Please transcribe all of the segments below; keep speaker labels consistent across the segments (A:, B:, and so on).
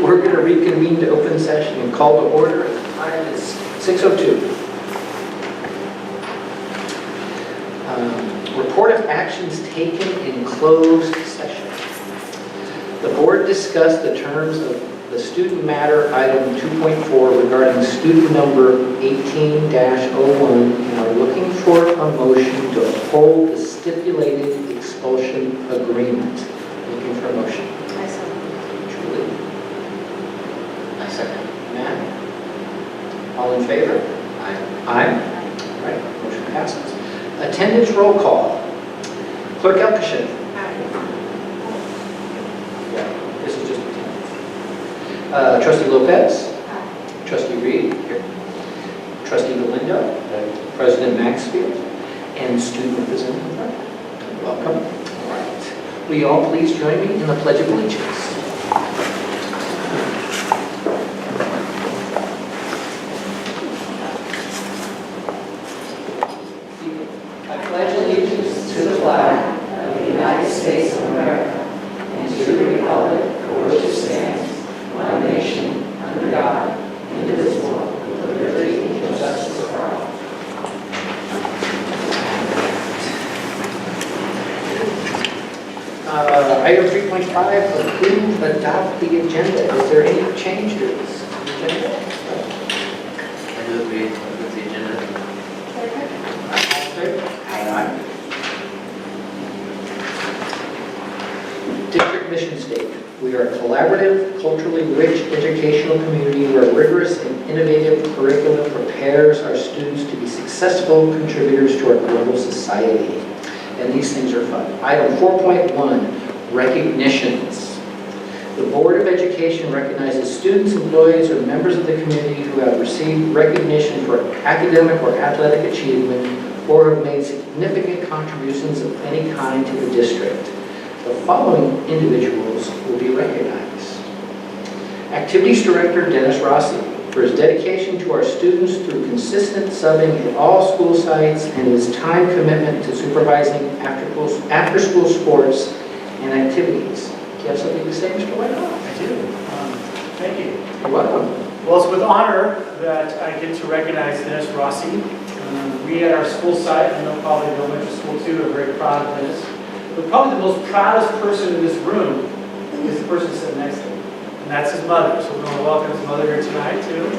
A: We're going to reconvene to open session and call to order. The time is 6:02. Report of actions taken in closed session. The board discussed the terms of the student matter item 2.4 regarding student number 18-01 and are looking for a motion to uphold the stipulated expulsion agreement. Looking for a motion.
B: I second.
A: Julie.
C: I second.
A: Matt. All in favor?
C: Aye.
A: Aye. All right, motion passes. Attendance roll call. Clerk Elkishin. Yeah, this is just attendance. Trustee Lopez. Trustee Reed. Here. Trustee Galindo. President Maxfield. And student representative. Welcome. All right. Will you all please join me in the Pledge of Allegiance? I pledge allegiance to the flag of the United States of America and to the republic for which it stands, one nation, under God, indivisible, with liberty and justice for all. Item 3.5, approve, adopt the agenda. Is there any change to this agenda?
C: I do agree with the agenda.
A: Aye. District mission statement. We are a collaborative, culturally rich educational community where rigorous and innovative curriculum prepares our students to be successful contributors to our global society. And these things are fun. Item 4.1, recognitions. The Board of Education recognizes students, employees, or members of the community who have received recognition for academic or athletic achievement or have made significant contributions of any kind to the district. The following individuals will be recognized. Activities Director Dennis Rossi for his dedication to our students through consistent subbing at all school sites and his time commitment to supervising after-school sports and activities. Do you have something to say, Mr. Whitehall?
D: I do. Thank you.
A: You're welcome.
D: Well, it's with honor that I get to recognize Dennis Rossi. We at our school site, I know probably the elementary school too, are very proud of Dennis. But probably the most proudest person in this room is the person sitting next to him. And that's his mother. So we're going to welcome his mother here tonight too.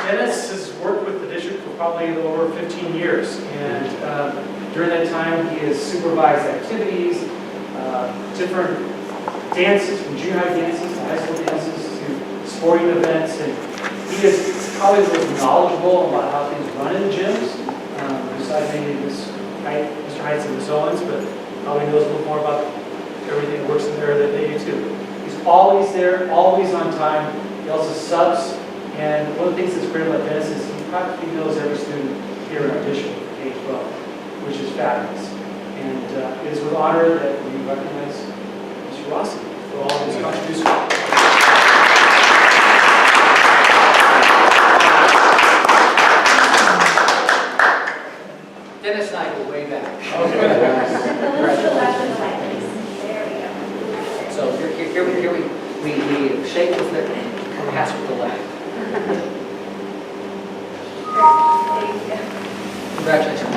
D: Dennis has worked with the district for probably a little over 15 years. And during that time, he has supervised activities, different dances, from junior high dances to high school dances to sporting events. And he is probably the most knowledgeable about how things run in the gyms, besides maybe Mr. Heights and Ms. Owens, but probably knows a little more about everything that works in there that they do too. He's always there, always on time. He also subs. And one of the things that's great about Dennis is he practically knows every student here in our district, K-12, which is fabulous. And it is with honor that we recognize Mr. Rossi for all of his contributions.
A: Dennis and I go way back.
D: Okay.
A: So here we shake with it and pass with the left. Congratulations.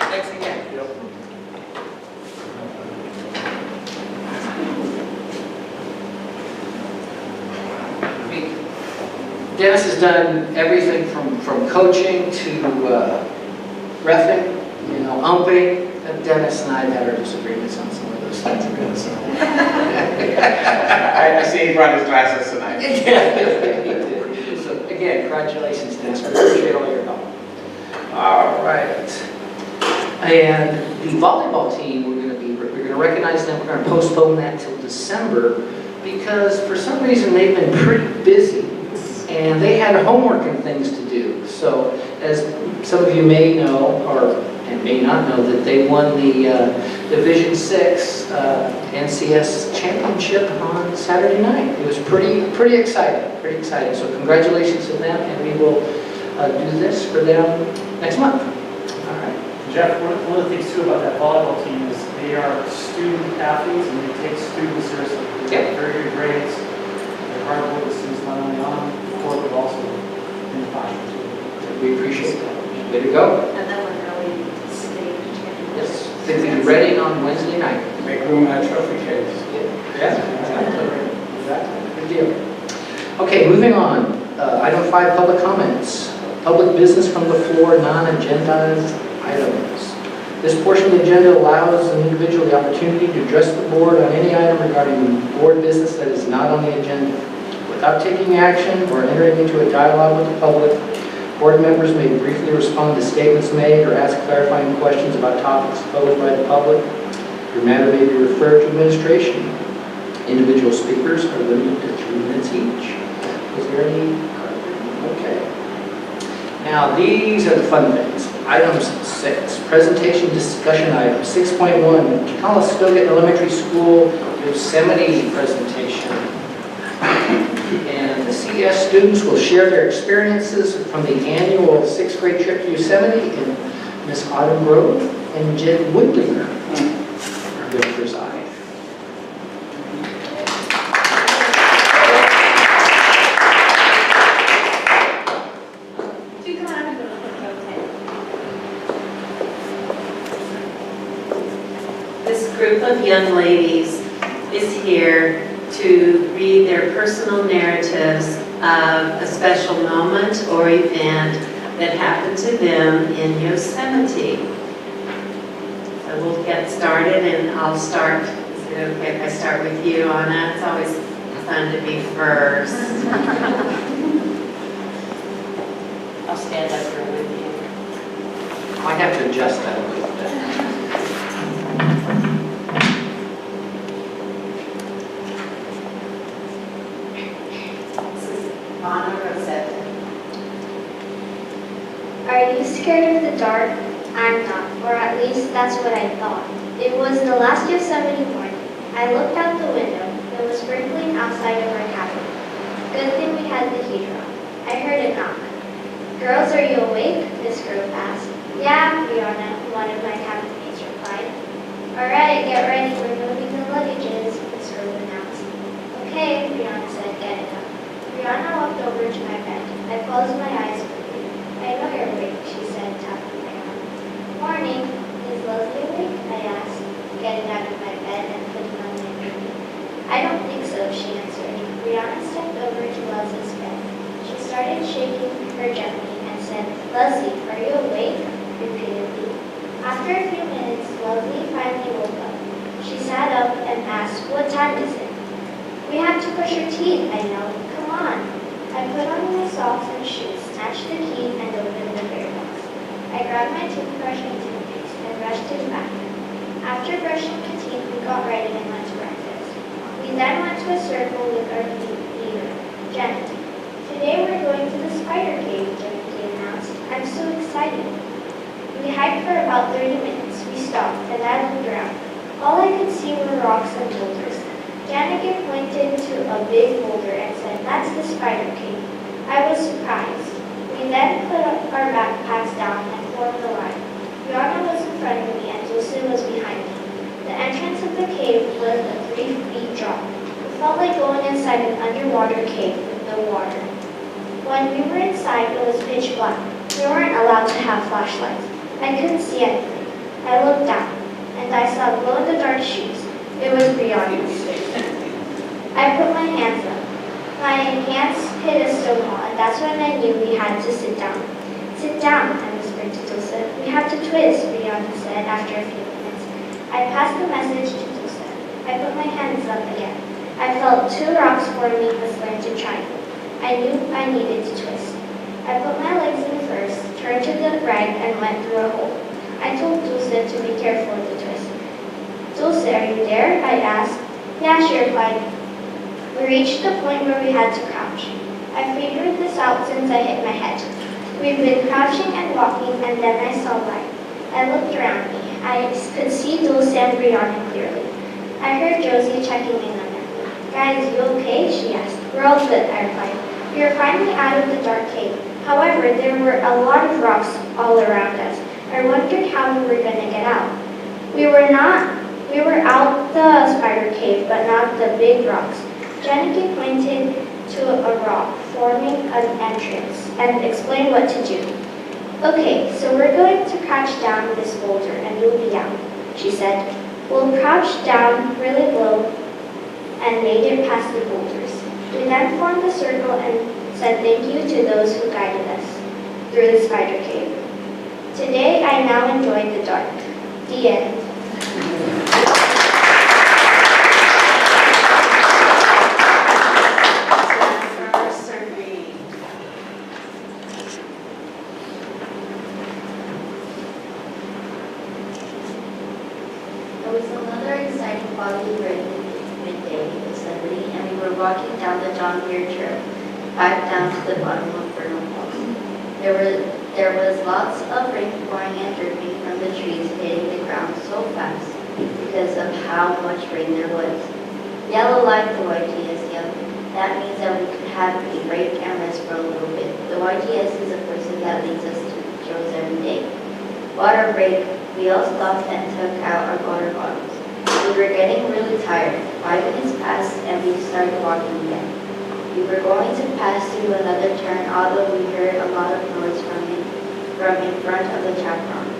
A: Thanks again. Dennis has done everything from coaching to reffing, umping. Dennis and I have had our disagreements on some of those things.
C: I see he brought his glasses tonight.
A: Yeah, he did. So again, congratulations, Dennis. We appreciate all your help. All right. And the volleyball team, we're going to recognize them. We're going to postpone that till December because for some reason they've been pretty busy and they had homework and things to do. So as some of you may know or and may not know that they won the Division 6 NCS championship on Saturday night. It was pretty exciting. So congratulations to them, and we will do this for them next month. All right.
D: Jeff, one of the things too about that volleyball team is they are student athletes and they take students seriously. They
A: Yep.
D: have very good grades. They're hard work with students not only on the court but also in the classroom.
A: We appreciate that. Way to go.
B: And then we're going to state champions.
A: Yes. They'll be ready on Wednesday night.
E: Make room in a trophy case.
A: Yeah. Good deal. Okay, moving on. Item 5, public comments. Public business from the floor, non-agendized items. This portion of the agenda allows an individual the opportunity to address the board on any item regarding board business that is not on the agenda. Without taking action or entering into a dialogue with the public, board members may briefly respond to statements made or ask clarifying questions about topics posed by the public. Your matter may be referred to administration. Individual speakers are limited to 3 minutes each. Is there any? Okay. Now, these are the fun things. Items 6, presentation discussion item. 6.1, Calistoga Elementary School Yosemite presentation. And the CS students will share their experiences from the annual 6th grade trip to Yosemite, and Miss Autumn Grove and Jen Woodlinger are going to preside.
B: This group of young ladies is here to read their personal narratives of a special moment or event that happened to them in Yosemite. So we'll get started, and I'll start. Is it okay if I start with you, Anna? It's always fun to be first. I'll stand up here with you.
A: I have to adjust that a little bit.
B: This is Anna Rosetta.
F: Are you scared of the dark? I'm not, or at least that's what I thought. It was the last Yosemite morning. I looked out the window. It was sprinkling outside of our cabin. Good thing we had the heater on. I heard a knock. Girls, are you awake? Miss Grove asked. Yeah, Brianna, one of my cabin mates replied. All right, get ready. We're moving the luggages, Miss Grove announced. Okay, Brianna said, getting up. Brianna walked over to my bed. I closed my eyes quickly. I know you're awake, she said, tapping my arm. Morning. Is Leslie awake? I asked, getting out of my bed and putting on my hoodie. I don't think so, she answered. Brianna stepped over to Leslie's bed. She started shaking her gently and said, Leslie, are you awake? Repeatedly. After a few minutes, Leslie finally woke up. She sat up and asked, what time is it? We have to brush your teeth, I know. Come on. I put on my socks and shoes, snatched the key, and opened the bear box. I grabbed my toothbrush and toothpaste and rushed to the bathroom. After brushing my teeth, we got ready and went to breakfast. We then went to a circle with our leader, Janet. Today we're going to the spider cave, Janet announced. I'm so excited. We hiked for about 30 minutes. We stopped, and I looked around. All I could see were rocks and boulders. Janet pointed to a big boulder and said, that's the spider cave. I was surprised. We then put our backpacks down and formed a line. Brianna was in front of me and Lucy was behind me. The entrance of the cave was a 3-foot drop. It felt like going inside an underwater cave with no water. When we were inside, it was pitch black. We weren't allowed to have flashlights. I couldn't see anything. I looked down, and I saw glow-in-the-dark shoes. It was Brianna's. I put my hands up. My hands hit a stone wall, and that's when I knew we had to sit down. Sit down, I whispered to Dulce. We have to twist, Brianna said after a few minutes. I passed the message to Dulce. I put my hands up again. I felt 2 rocks forming a slanted triangle. I knew I needed to twist. I put my legs in first, turned to the right, and went through a hole. I told Dulce to be careful with the twist. Dulce, are you there? I asked. Yeah, she replied. We reached the point where we had to crouch. I figured this out since I hit my head. We've been crouching and walking, and then I saw light. I looked around me. I could see Dulce breathing clearly. I heard Josie checking in on me. Guys, you okay? She asked. We're all good, I replied. We were finally out of the dark cave. However, there were a lot of rocks all around us. I wondered how we were going to get out. We were out the spider cave, but not the big rocks. Janicki pointed to a rock forming an entrance and explained what to do. Okay, so we're going to crouch down this boulder and you'll be out, she said. We'll crouch down really low and made it past the boulders. We then formed a circle and said thank you to those who guided us through the spider cave. Today, I now enjoy the dark. The end.
G: It was another exciting foggy rainy midday assembly, and we were walking down the John Deere Trail, back down to the bottom of Vernal Falls. There was lots of rain pouring and dripping from the trees, hitting the ground so fast because of how much rain there was. Yellow like the YTS yellow. That means that we could have a break and rest for a little bit. The YTS is a person that leads us to Joe's every day. Water break. We all stopped and took out our water bottles. We were getting really tired. 5 minutes passed and we started walking again. We were going to pass through another turn, although we heard a lot of noise from in front of the chaperone.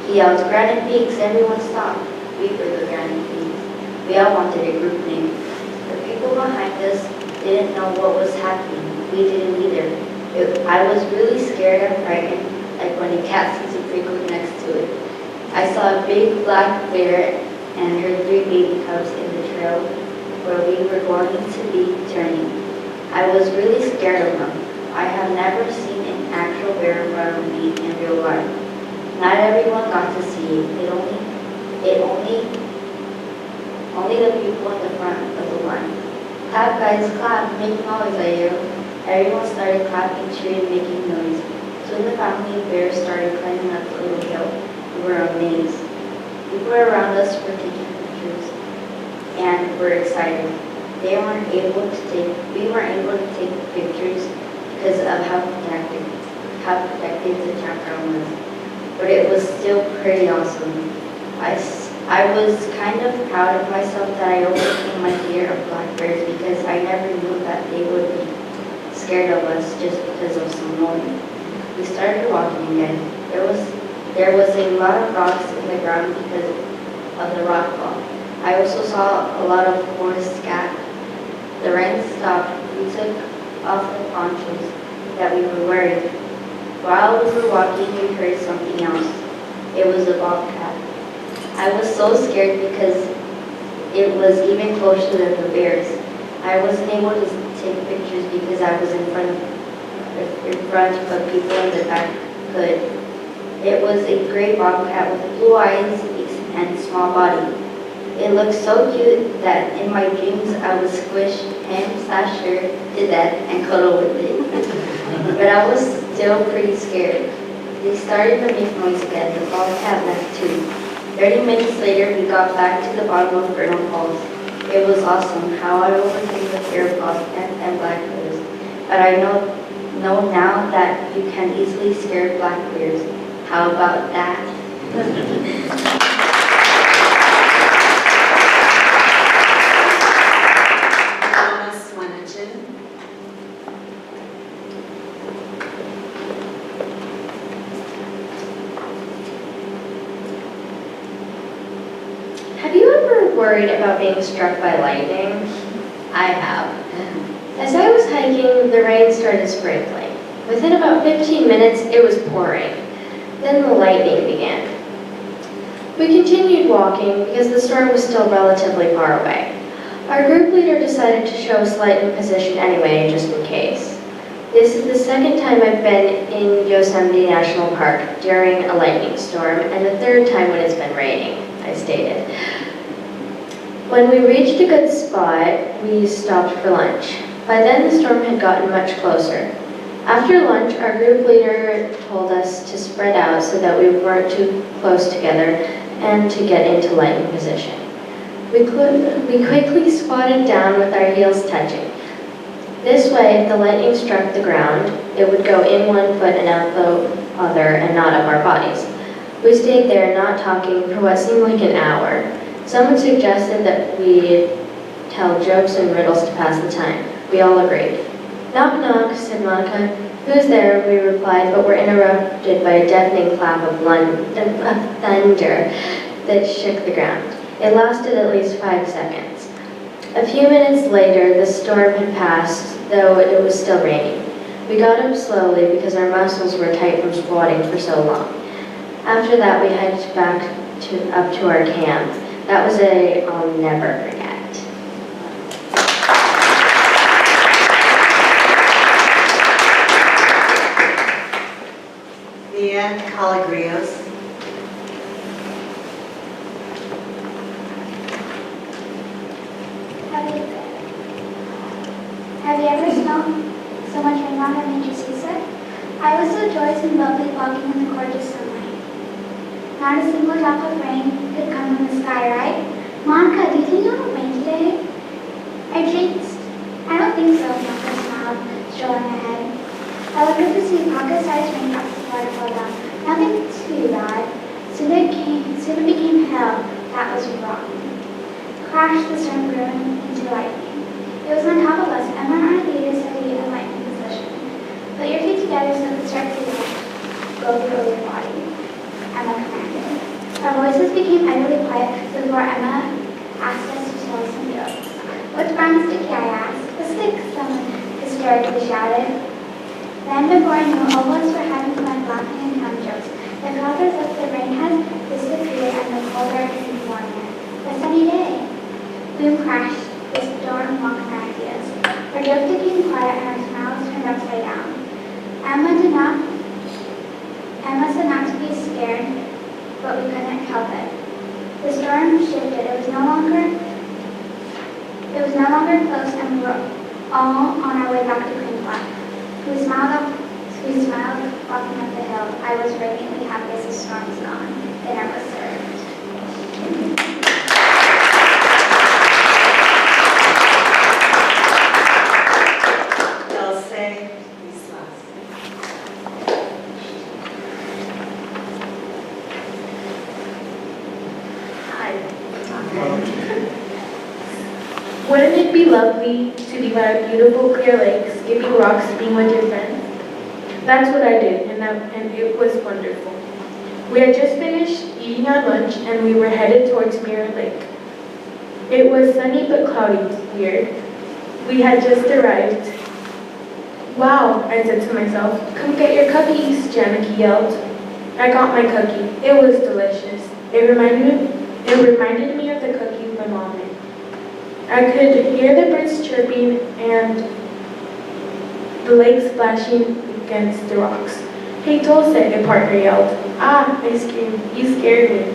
G: He yelled, "Granite Peaks, everyone stop." We were the Granite Peaks. We all wanted a group name. The people behind us didn't know what was happening. We didn't either. I was really scared and frightened, like when a cat sees a prickle next to it. I saw a big black bear and her 3 baby cubs in the trail where we were going to be turning. I was really scared of them. I have never seen an actual bear in front of me in real life. Not everyone got to see it. Only the people in the front of the line. Clap guys, clap, make noise, I yelled. Everyone started clapping, cheering, making noise. Soon the family of bears started climbing up the little hill. We were amazed. People around us were taking pictures and were excited. We weren't able to take pictures because of how protected the chaperone was. But it was still pretty awesome. I was kind of proud of myself that I overcame my fear of black bears because I never knew that they would be scared of us just because of some noise. We started walking again. There was a lot of rocks in the ground because of the rock fall. I also saw a lot of corn scattered. The rain stopped. We took off the ponchos that we were wearing. While we were walking, we heard something else. It was a bobcat. I was so scared because it was even closer than the bears. I wasn't able to take pictures because I was in front, but people in the back could. It was a gray bobcat with blue eyes and small body. It looked so cute that in my dreams I would squish him/her to death and cuddle with it. But I was still pretty scared. They started to make noise again. The bobcat left too. 30 minutes later, we got back to the bottom of Vernal Falls. It was awesome how I overcame the fear of bobcats and black bears. But I know now that you can easily scare black bears. How about that?
B: Thomas Swinichen.
H: Have you ever worried about being struck by lightning? I have. As I was hiking, the rain started sprinkling. Within about 15 minutes, it was pouring. Then the lightning began. We continued walking because the storm was still relatively far away. Our group leader decided to show us lightning position anyway, just in case. This is the second time I've been in Yosemite National Park during a lightning storm, and the third time when it's been raining, I stated. When we reached a good spot, we stopped for lunch. By then, the storm had gotten much closer. After lunch, our group leader told us to spread out so that we weren't too close together and to get into lightning position. We quickly squatted down with our heels touching. This way, if the lightning struck the ground, it would go in one foot and out the other and not up our bodies. We stayed there not talking for what seemed like an hour. Someone suggested that we tell jokes and riddles to pass the time. We all agreed. Knock, knock, said Monica. Who's there? We replied, but were interrupted by a deafening clap of thunder that shook the ground. It lasted at least 5 seconds. A few minutes later, the storm had passed, though it was still raining. We got up slowly because our muscles were tight from squatting for so long. After that, we hiked back up to our camp. That was a day I'll never forget.
B: Mia Calagrios.
F: Have you ever smelled so much rain on that made you seasick? I was so joyous and lovely walking in the gorgeous sunlight. Not a single drop of rain could come from the sky, right? Monica, do you think it'll rain today? I jinxed. I don't think so, Monica smiled, strolling ahead. I looked up to see pocket-sized raindrops of water fall down. Nothing too bad. Soon it became hell. That was wrong. Crash, the storm grew into lightning. It was on top of us. Emma and our leader said to be in lightning position. Put your feet together so the start to go through your body. Emma commanded. Our voices became utterly quiet before Emma asked us to tell some jokes. What's brown and sticky? I asked. A stick, someone hysterically shouted. Then before I knew, all of us were having fun laughing and telling jokes. The felt as if the rain has disappeared and the cold air is warmer. A sunny day. Boom crashed. The storm mocked our ideas. Our jokes became quiet and our smiles turned upside down. Emma said not to be scared, but we couldn't help it. The storm shifted. It was no longer close, and we were all on our way back to Green Flat. We smiled walking up the hill. I was radiantly happy as the storm was gone. Dinner was served.
B: Dulce Islas.
I: Wouldn't it be lovely to be by a beautiful clear lake, skipping rocks, being with your friends? That's what I did, and it was wonderful. We had just finished eating our lunch, and we were headed towards Mirror Lake. It was sunny but cloudy, weird. We had just arrived. Wow, I said to myself. Come get your cookies, Janica yelled. I got my cookie. It was delicious. It reminded me of the cookies my mom made. I could hear the birds chirping and the lake splashing against the rocks. Hey Dulce, a partner yelled. Ah, I screamed. You scared me.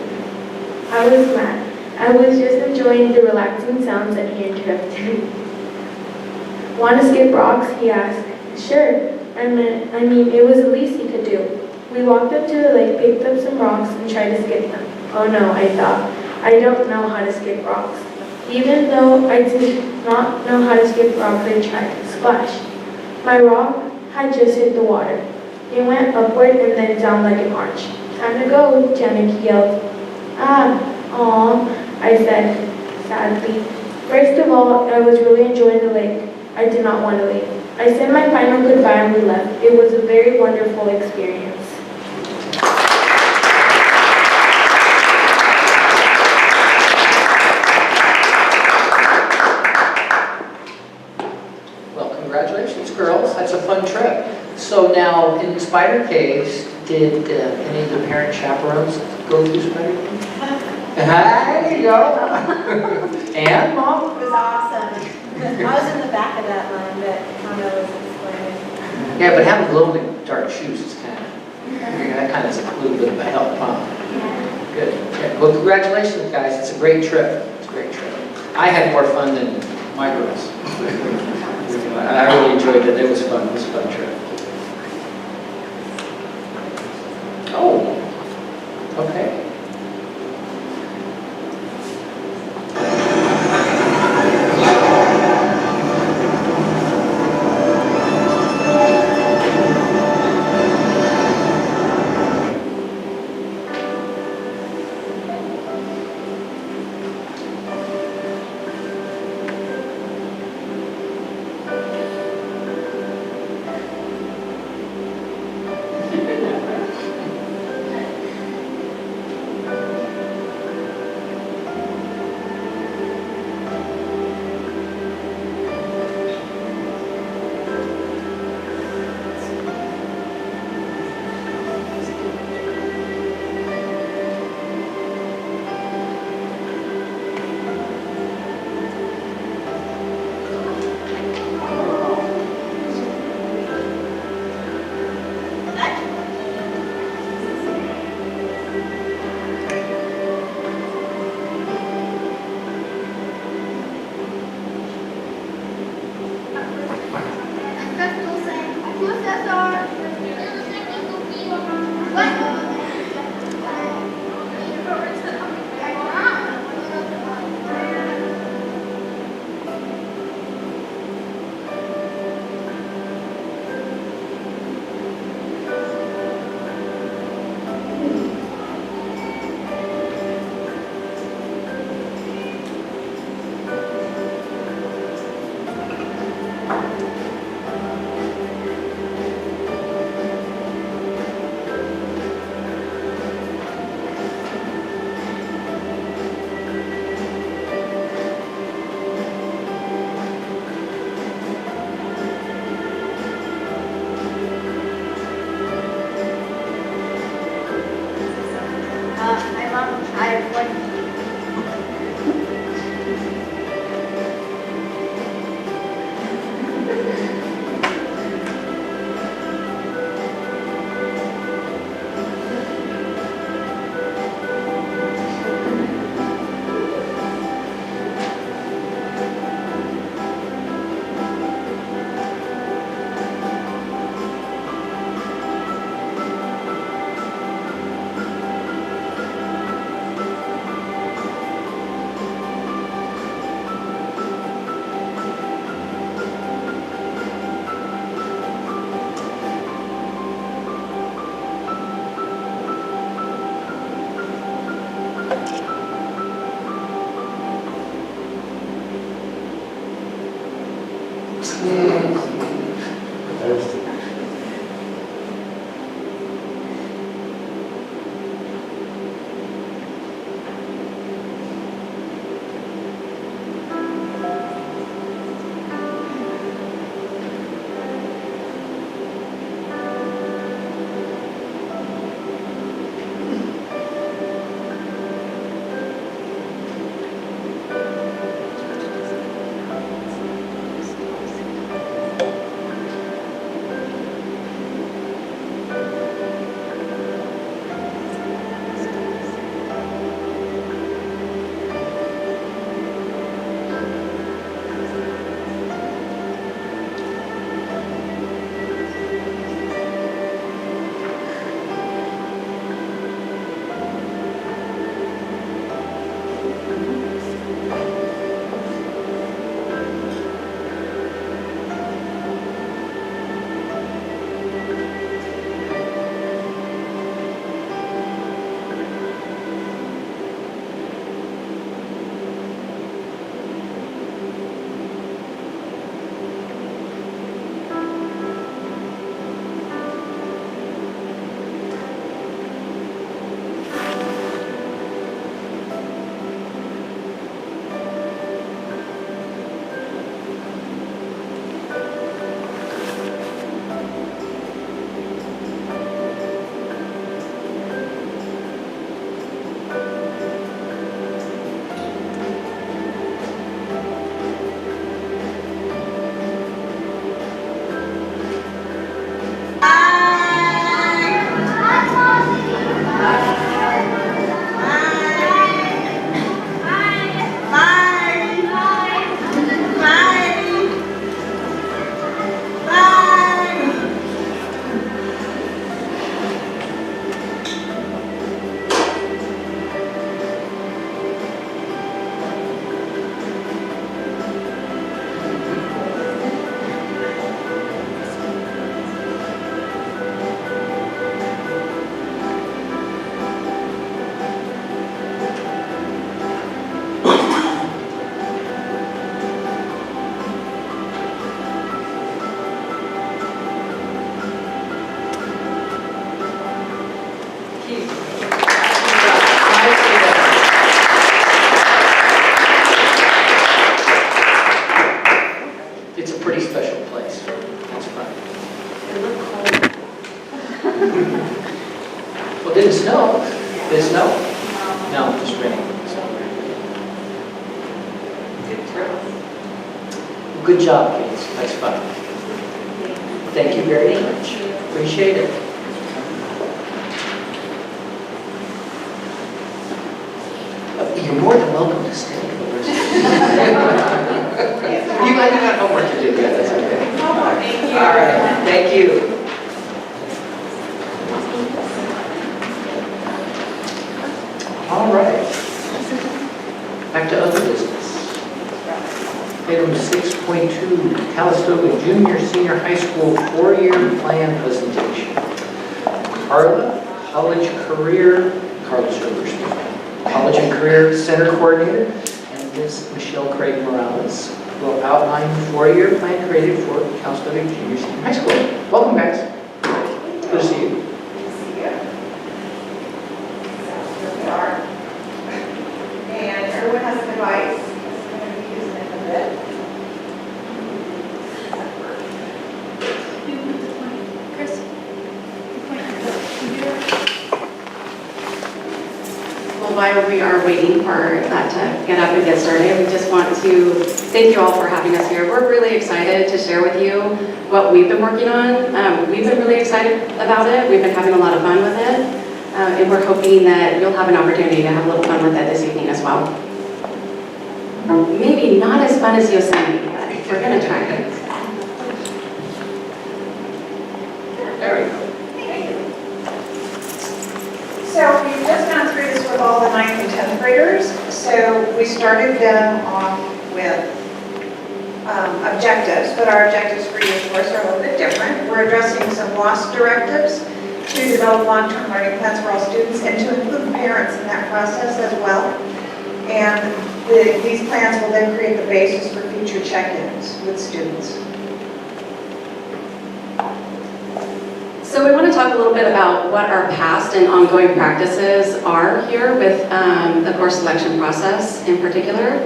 I: I was mad. I was just enjoying the relaxing sounds that he interrupted. Want to skip rocks? He asked. Sure. I mean, it was the least he could do. We walked up to the lake, picked up some rocks, and tried to skip them. Oh no, I thought. I don't know how to skip rocks. Even though I did not know how to skip rocks, I tried. Splash. My rock had just hit the water. It went upward and then down like an arch. Time to go, Janica yelled. Ah, aw, I said, sadly. First of all, I was really enjoying the lake. I did not want to leave. I said my final goodbye and we left. It was a very wonderful experience.
A: Well, congratulations, girls. That's a fun trip. So now, in Spider Caves, did any of the parent chaperones go through Spider Caves? There you go. And, Mom?
J: It was awesome. I was in the back of that line, but Mama was explaining.
A: Yeah, but having glow-in-the-dark shoes is kind of, that kind of is a little bit of a help, huh? Good. Okay. Well, congratulations, guys. It's a great trip. It's a great trip. I had more fun than my girls. I really enjoyed it. It was fun. It was a fun trip. It's a pretty special place. It's fun.
B: It looked cold.
A: Well, did it snow? Did it snow? No, just rain.
B: Good throw.
A: Good job, kids. That's fun. Thank you very much. Appreciate it. You're more than welcome to stay for the rest of the You got homework to do. Yeah, that's okay.
B: Thank you.
A: All right. Thank you. All right. Back to other business. Item 6.2, Calistoga Junior Senior High School 4-year plan presentation. Carla College and Career Center Coordinator, and Ms. Michelle Craig Morales will outline the 4-year plan created for Calistoga Junior Senior High School. Welcome, guys. Good to see you.
J: And everyone has a device. I'm going to be using it a bit.
K: Well, while we are waiting for that to get up and get started, we just want to thank you all for having us here. We're really excited to share with you what we've been working on. We've been really excited about it. We've been having a lot of fun with it. And we're hoping that you'll have an opportunity to have a little fun with it this evening as well. Maybe not as fun as Yosemite, but we're going to try it.
A: There we go.
J: So we've just gone through this with all the 9th and 10th graders. So we started them off with objectives, but our objectives for you, of course, are a little bit different. We're addressing some lost directives to develop long-term learning plans for all students and to include parents in that process as well. And these plans will then create the basis for future check-ins with students.
K: talk a little bit about what our past and ongoing practices are here with the course selection process in particular.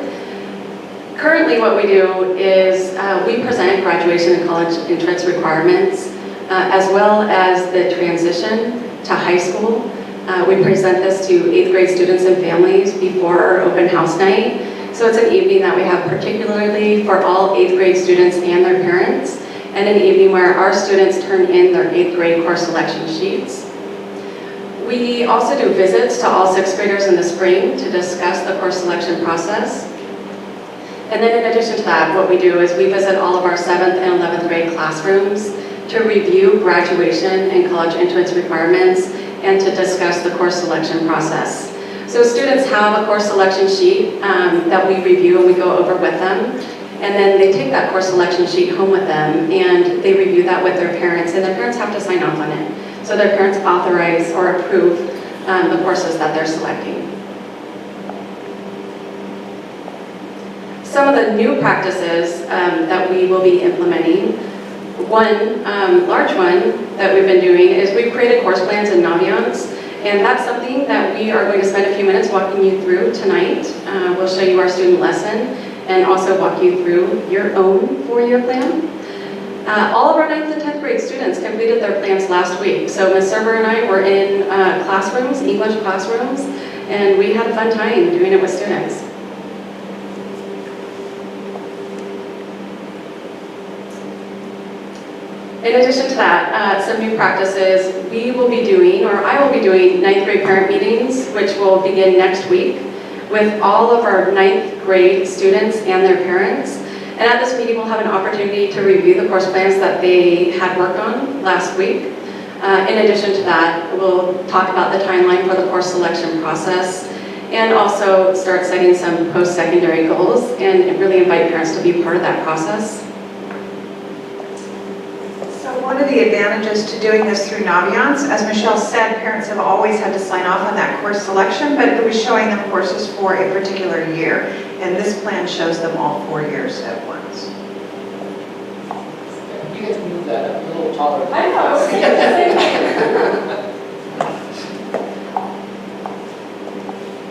K: Currently, what we do is we present graduation and college entrance requirements, as well as the transition to high school. We present this to 8th grade students and families before our open house night. So it's an evening that we have particularly for all 8th grade students and their parents, and an evening where our students turn in their 8th grade course selection sheets. We also do visits to all 6th graders in the spring to discuss the course selection process. And then in addition to that, what we do is we visit all of our 7th and 11th grade classrooms to review graduation and college entrance requirements and to discuss the course selection process. So students have a course selection sheet that we review and we go over with them. And then they take that course selection sheet home with them and they review that with their parents, and their parents have to sign off on it. So their parents authorize or approve the courses that they're selecting. Some of the new practices that we will be implementing, one large one that we've been doing is we've created course plans in Naviance, and that's something that we are going to spend a few minutes walking you through tonight. We'll show you our student lesson and also walk you through your own 4-year plan. All of our 9th and 10th grade students completed their plans last week. So Ms. Server and I were in classrooms, English classrooms, and we had a fun time doing it with students. In addition to that, some new practices, we will be doing, or I will be doing 9th grade parent meetings, which will begin next week with all of our 9th grade students and their parents. And at this meeting, we'll have an opportunity to review the course plans that they had worked on last week. In addition to that, we'll talk about the timeline for the course selection process and also start setting some post-secondary goals and really invite parents to be part of that process.
J: One of the advantages to doing this through Naviance, as Michelle said, parents have always had to sign off on that course selection, but it was showing them courses for a particular year, and this plan shows them all 4 years at once.
A: You get to move that up a little taller.
K: I know.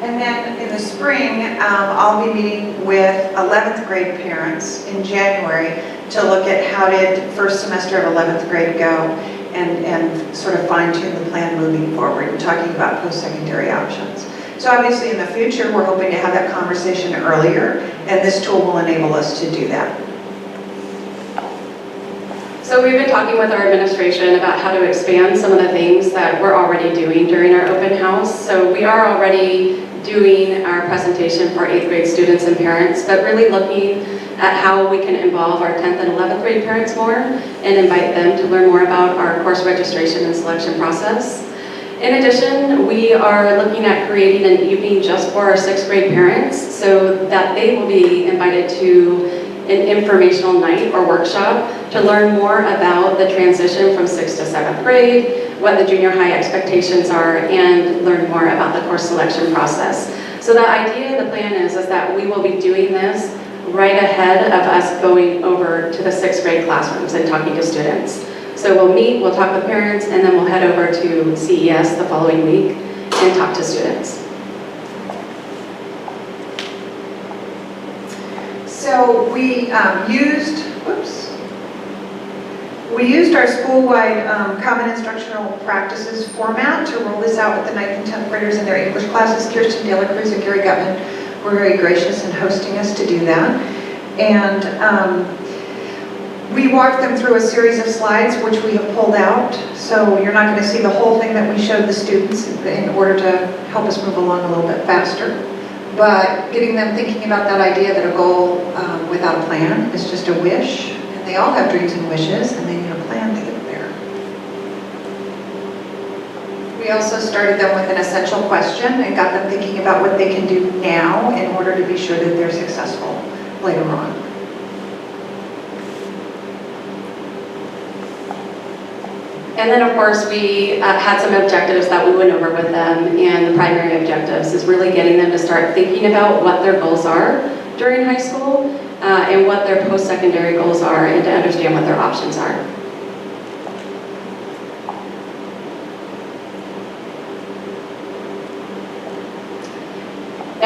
J: And then in the spring, I'll be meeting with 11th grade parents in January to look at how did first semester of 11th grade go and sort of fine-tune the plan moving forward and talking about post-secondary options. So obviously in the future, we're hoping to have that conversation earlier, and this tool will enable us to do that.
K: So we've been talking with our administration about how to expand some of the things that we're already doing during our open house. So we are already doing our presentation for 8th grade students and parents, but really looking at how we can involve our 10th and 11th grade parents more and invite them to learn more about our course registration and selection process. In addition, we are looking at creating an evening just for our 6th grade parents so that they will be invited to an informational night or workshop to learn more about the transition from 6th to 7th grade, what the junior high expectations are, and learn more about the course selection process. So the idea, the plan is that we will be doing this right ahead of us going over to the 6th grade classrooms and talking to students. So we'll meet, we'll talk with parents, and then we'll head over to CES the following week and talk to students.
J: So we used our school-wide common instructional practices format to roll this out with the 9th and 10th graders in their English classes. Kirsten De La Cruz and Gary Gutman were very gracious in hosting us to do that. And we walked them through a series of slides which we have pulled out. So you're not going to see the whole thing that we showed the students in order to help us move along a little bit faster. But getting them thinking about that idea that a goal without a plan is just a wish. And they all have dreams and wishes, and they need a plan to get there. We also started them with an essential question and got them thinking about what they can do now in order to be sure that they're successful later on.
K: And then, of course, we had some objectives that we went over with them, and the primary objectives is really getting them to start thinking about what their goals are during high school and what their post-secondary goals are, and to understand what their options are.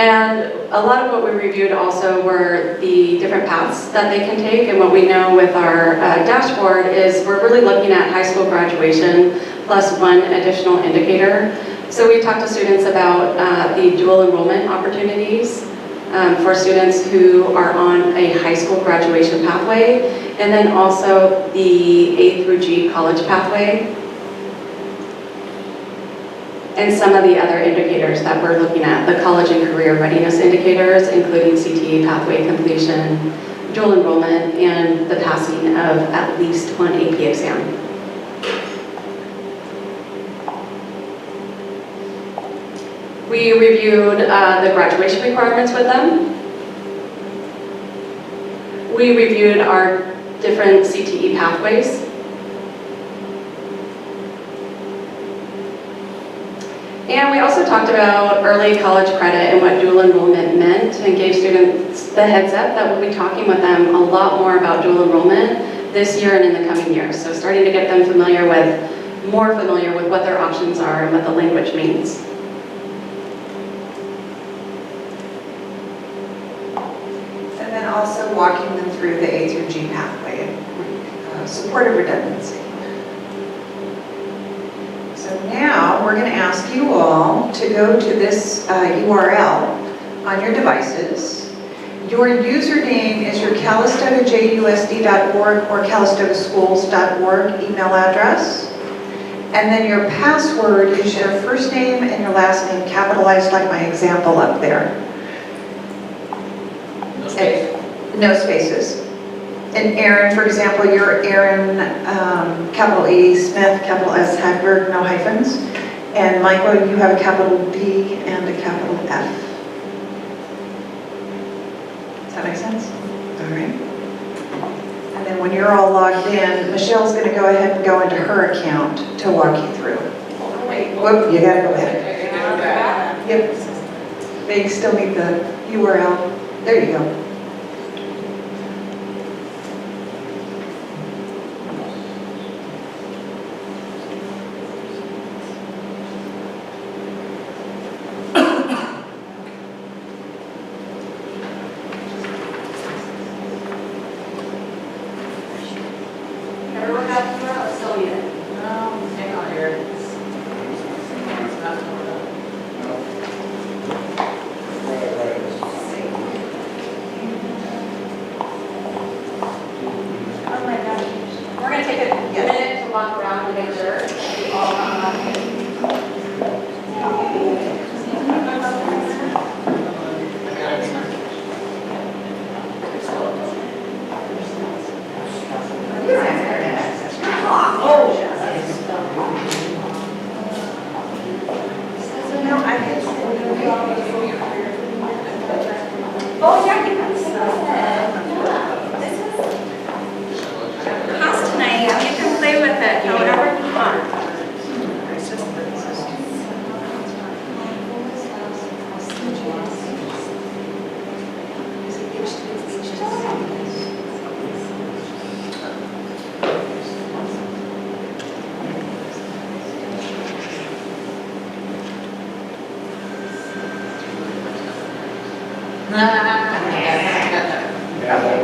K: And a lot of what we reviewed also were the different paths that they can take. And what we know with our dashboard is we're really looking at high school graduation plus one additional indicator. So we talked to students about the dual enrollment opportunities for students who are on a high school graduation pathway, and then also the A through G college pathway, and some of the other indicators that we're looking at, the college and career readiness indicators, including CTE pathway completion, dual enrollment, and the passing of at least one AP exam. We reviewed the graduation requirements with them. We reviewed our different CTE pathways. And we also talked about early college credit and what dual enrollment meant, and gave students the heads up that we'll be talking with them a lot more about dual enrollment this year and in the coming years. So starting to get them more familiar with what their options are and what the language means.
J: And then also walking them through the A through G pathway, supportive redundancy. So now we're going to ask you all to go to this URL on your devices. Your username is your calistogajusd.org or calistogaschools.org email address. And then your password is your first name and your last name capitalized like my example up there.
C: No space.
J: No spaces. And Aaron, for example, you're Aaron, capital E, Smith, capital S, Hagberg, no hyphens. And Michael, you have a capital D and a capital F. Does that make sense? All right. And then when you're all logged in, Michelle's going to go ahead and go into her account to walk you through. Whoop, you got to go ahead. Yep. They still need the URL. There you go.
K: Everyone got the URL? Still need it?
C: No, hang on here. It's not coming up.
K: Oh my gosh. We're going to take a minute to walk around and make sure that we all come up.
L: Oh, yeah, you can sit This is past tonight. You can play with it however you want.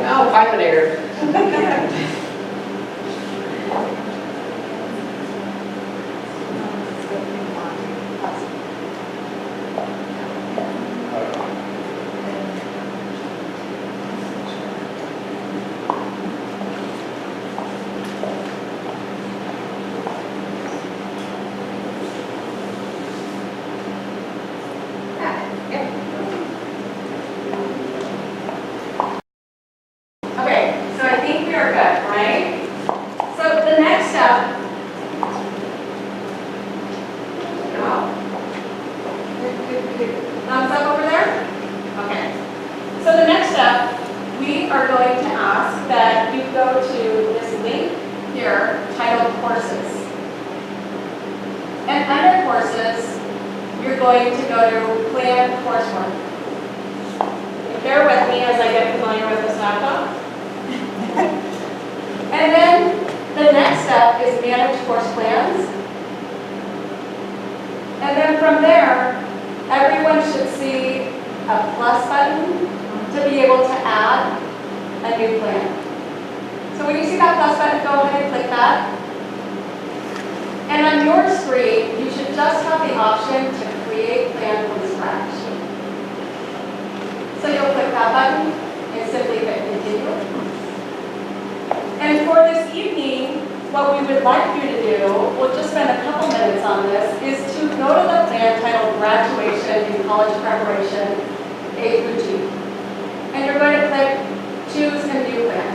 C: Oh, pilot error.
K: Okay, so I think we are good, right? So the next step. Wow. Thumbs up over there? Okay. So the next step, we are going to ask that you go to this link here titled Courses. And under Courses, you're going to go to Plan Coursework. Bear with me as I get familiar with this laptop. And then the next step is manage course plans. And then from there, everyone should see a plus button to be able to add a new plan. So when you see that plus button, go ahead and click that. And on your screen, you should just have the option to create plan from scratch. So you'll click that button and simply hit continue. And for this evening, what we would like you to do, we'll just spend a couple minutes on this, is to go to the plan titled Graduation in College Preparation, A through G. And you're going to click Choose a New Plan.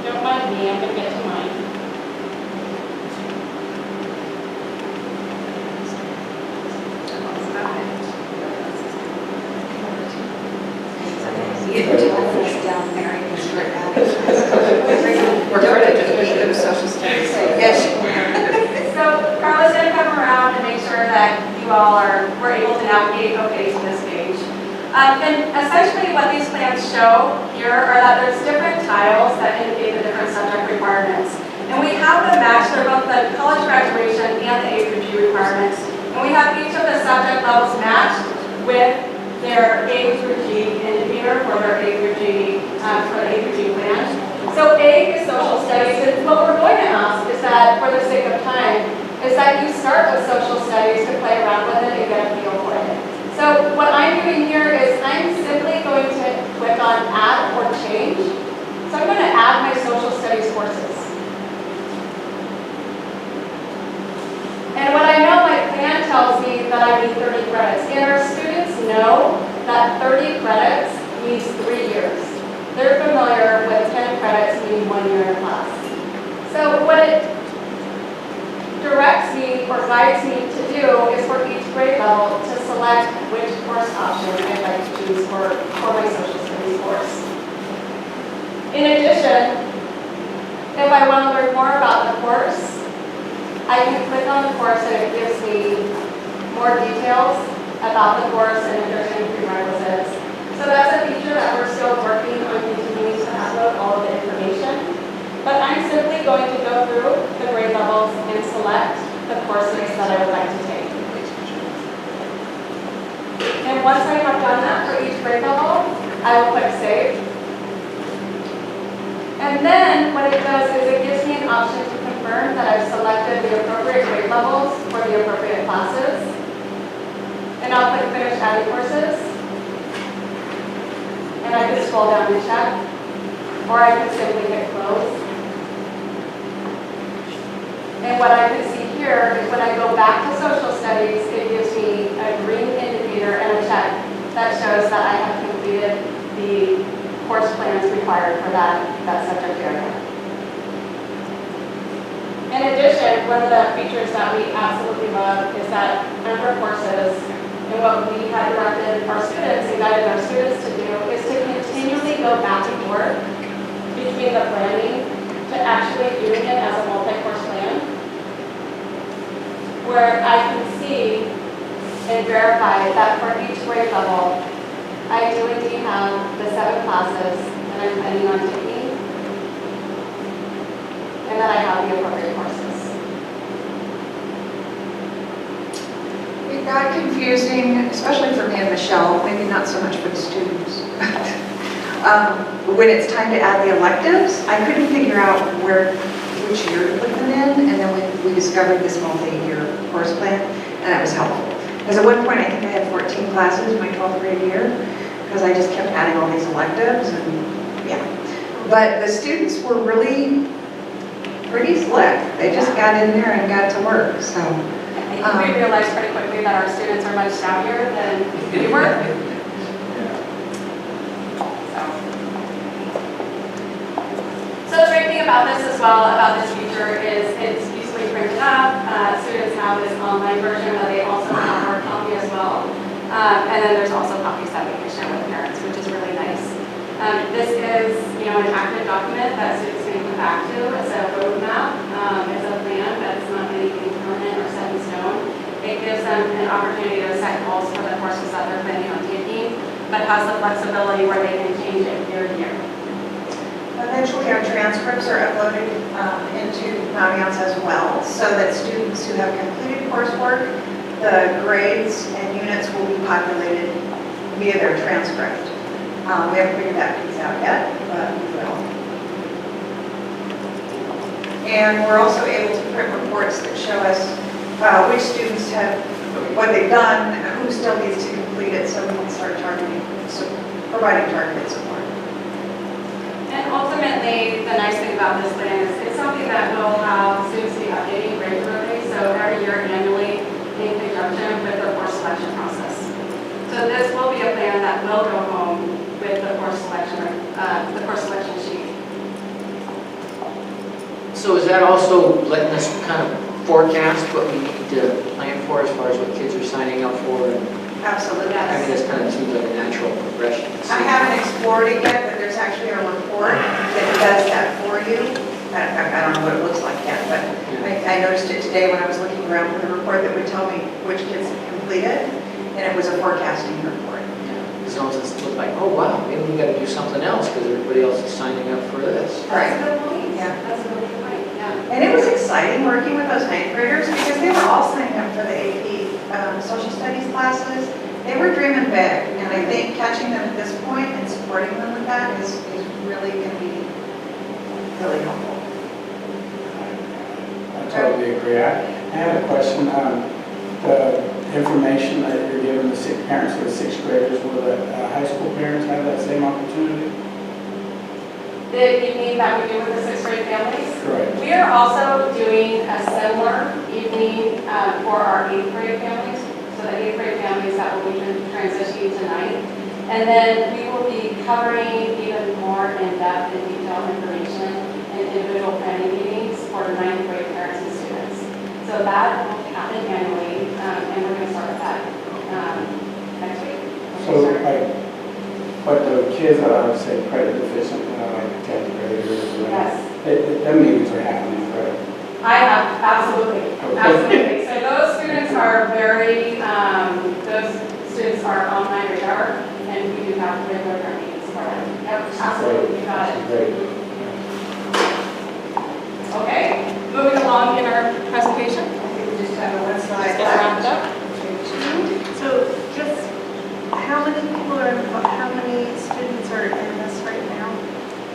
K: Don't mind me, I'm going to get to mine.
J: We're going to do social studies. Yes.
K: So Carla's going to come around and make sure that you all were able to navigate okay to this page. And essentially what these plans show here are that there's different tiles that indicate the different subject requirements. And we have them matched, they're both the college graduation and the A through G requirements. And we have each of the subject levels matched with their A through G indicator for their A through G, for the A through G plan. So A is social studies, and what we're going to ask is that, for the sake of time, is that you start with social studies to play around with it and get a feel for it. So what I'm doing here is I'm simply going to click on add or change. So I'm going to add my social studies courses. And what I know, my plan tells me that I need 30 credits. And our students know that 30 credits means 3 years. They're familiar with 10 credits meaning 1 year in class. So what it directs me or guides me to do is for each grade level to select which course option I'd like to choose for my social studies course. In addition, if I want to learn more about the course, I can click on the course and it gives me more details about the course and if there's any prerequisites. So that's a feature that we're still working on continuing to upload all of the information. But I'm simply going to go through the grade levels and select the courses that I would like to take. And once I have done that for each grade level, I will click Save. And then what it does is it gives me an option to confirm that I've selected the appropriate grade levels for the appropriate classes. And I'll click Finish Adding Courses. And I can scroll down and check, or I can simply hit Close. And what I can see here is when I go back to social studies, it gives me a green indicator and a check that shows that I have completed the course plans required for that subject area. In addition, one of the features that we absolutely love is that under courses, and what we have directed our students and guided our students to do is to continually go back and forth between the planning to actually doing it as a multi-course plan, where I can see and verify that for each grade level, I do indeed have the 7 classes that I'm planning on taking, and that I have the appropriate courses.
J: It got confusing, especially for me and Michelle, maybe not so much for the students. When it's time to add the electives, I couldn't figure out which year to put them in, and then we discovered this multi-year course plan, and that was helpful. Because at one point, I think I had 14 classes my 12th grade year, because I just kept adding all these electives, and yeah. But the students were really pretty slick. They just got in there and got to work, so.
K: I think we realized pretty quickly that our students are much savvier than we were. So the great thing about this as well, about this feature, is it's easily printed up. Students have this online version, but they also have a hard copy as well. And then there's also copies that we can share with parents, which is really nice. This is, an active document that students can come back to. It's a roadmap. It's a plan, but it's not anything permanent or set in stone. It gives them an opportunity to set goals for the courses that they're planning on taking, but has the flexibility where they can change it year to year.
J: Eventually, our transcripts are uploaded into Naviance as well, so that students who have completed coursework, the grades and unit units will be populated via their transcript. We haven't figured that piece out yet, but we will. And we're also able to print reports that show us which students have, what they've done, who still needs to complete it, so we can start providing targeted support.
K: And ultimately, the nice thing about this plan is it's something that will have students be updating regularly, so every year annually in conjunction with the course selection process. So this will be a plan that will go home with the course selection sheet.
A: So is that also letting us kind of forecast what we need to plan for as far as what kids are signing up for? And
J: Absolutely.
A: I mean, this kind of seems like a natural progression.
J: I haven't explored it yet, but there's actually a report that does that for you. I don't know what it looks like yet, but I noticed it today when I was looking around for the report that would tell me which kids had completed, and it was a forecasting report.
A: As long as it's look like, oh wow, maybe we got to do something else because everybody else is signing up for this.
J: Right.
K: That's a good point.
J: Yeah.
K: That's a really good point. Yeah.
J: And it was exciting working with those ninth graders because they were all signing up for the AP social studies classes. They were dreaming big, and I think catching them at this point and supporting them with that is really going to be really helpful.
E: I totally agree. I had a question. The information that you're giving the parents of the sixth graders, will the high school parents have that same opportunity?
K: The evening that we do with the sixth grade families?
E: Correct.
K: We are also doing a similar evening for our eighth grade families. So the eighth grade families that will be transitioning tonight. And then we will be covering even more in-depth and detailed information in individual planning meetings for the ninth grade parents and students. So that will happen annually, and we're going to start with that next week.
E: So, but the kids that are, say, credit deficient, like 10th graders,
K: Yes.
E: that meetings are happening, correct?
K: I have, absolutely, absolutely. So those students are those students are on my radar, and we do have regular meetings for them. Yep, absolutely, you got it.
E: Great.
K: Okay, moving along in our presentation.
J: I think we just have one slide
K: Just gonna wrap it
J: left.
K: up.
C: So just, how many students are in this right now?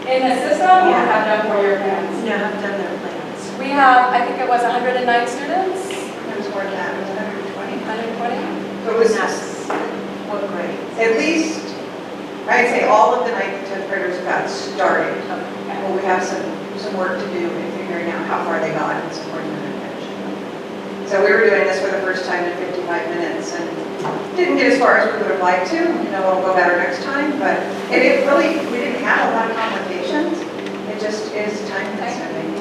K: In the system, we have done 4-year plans.
C: No, have done their plans.
K: We have, I think it was 109 students,
J: There's more than that, it was 120.
K: 120.
J: So it was
C: What grade?
J: at least, I'd say all of the 9th and 10th graders got started. Well, we have some work to do in figuring out how far they got and supporting them in finishing them. So we were doing this for the first time in 55 minutes and didn't get as far as we would have liked to. It'll go better next time, but it really, we didn't have a lot of complications. It just is time consuming.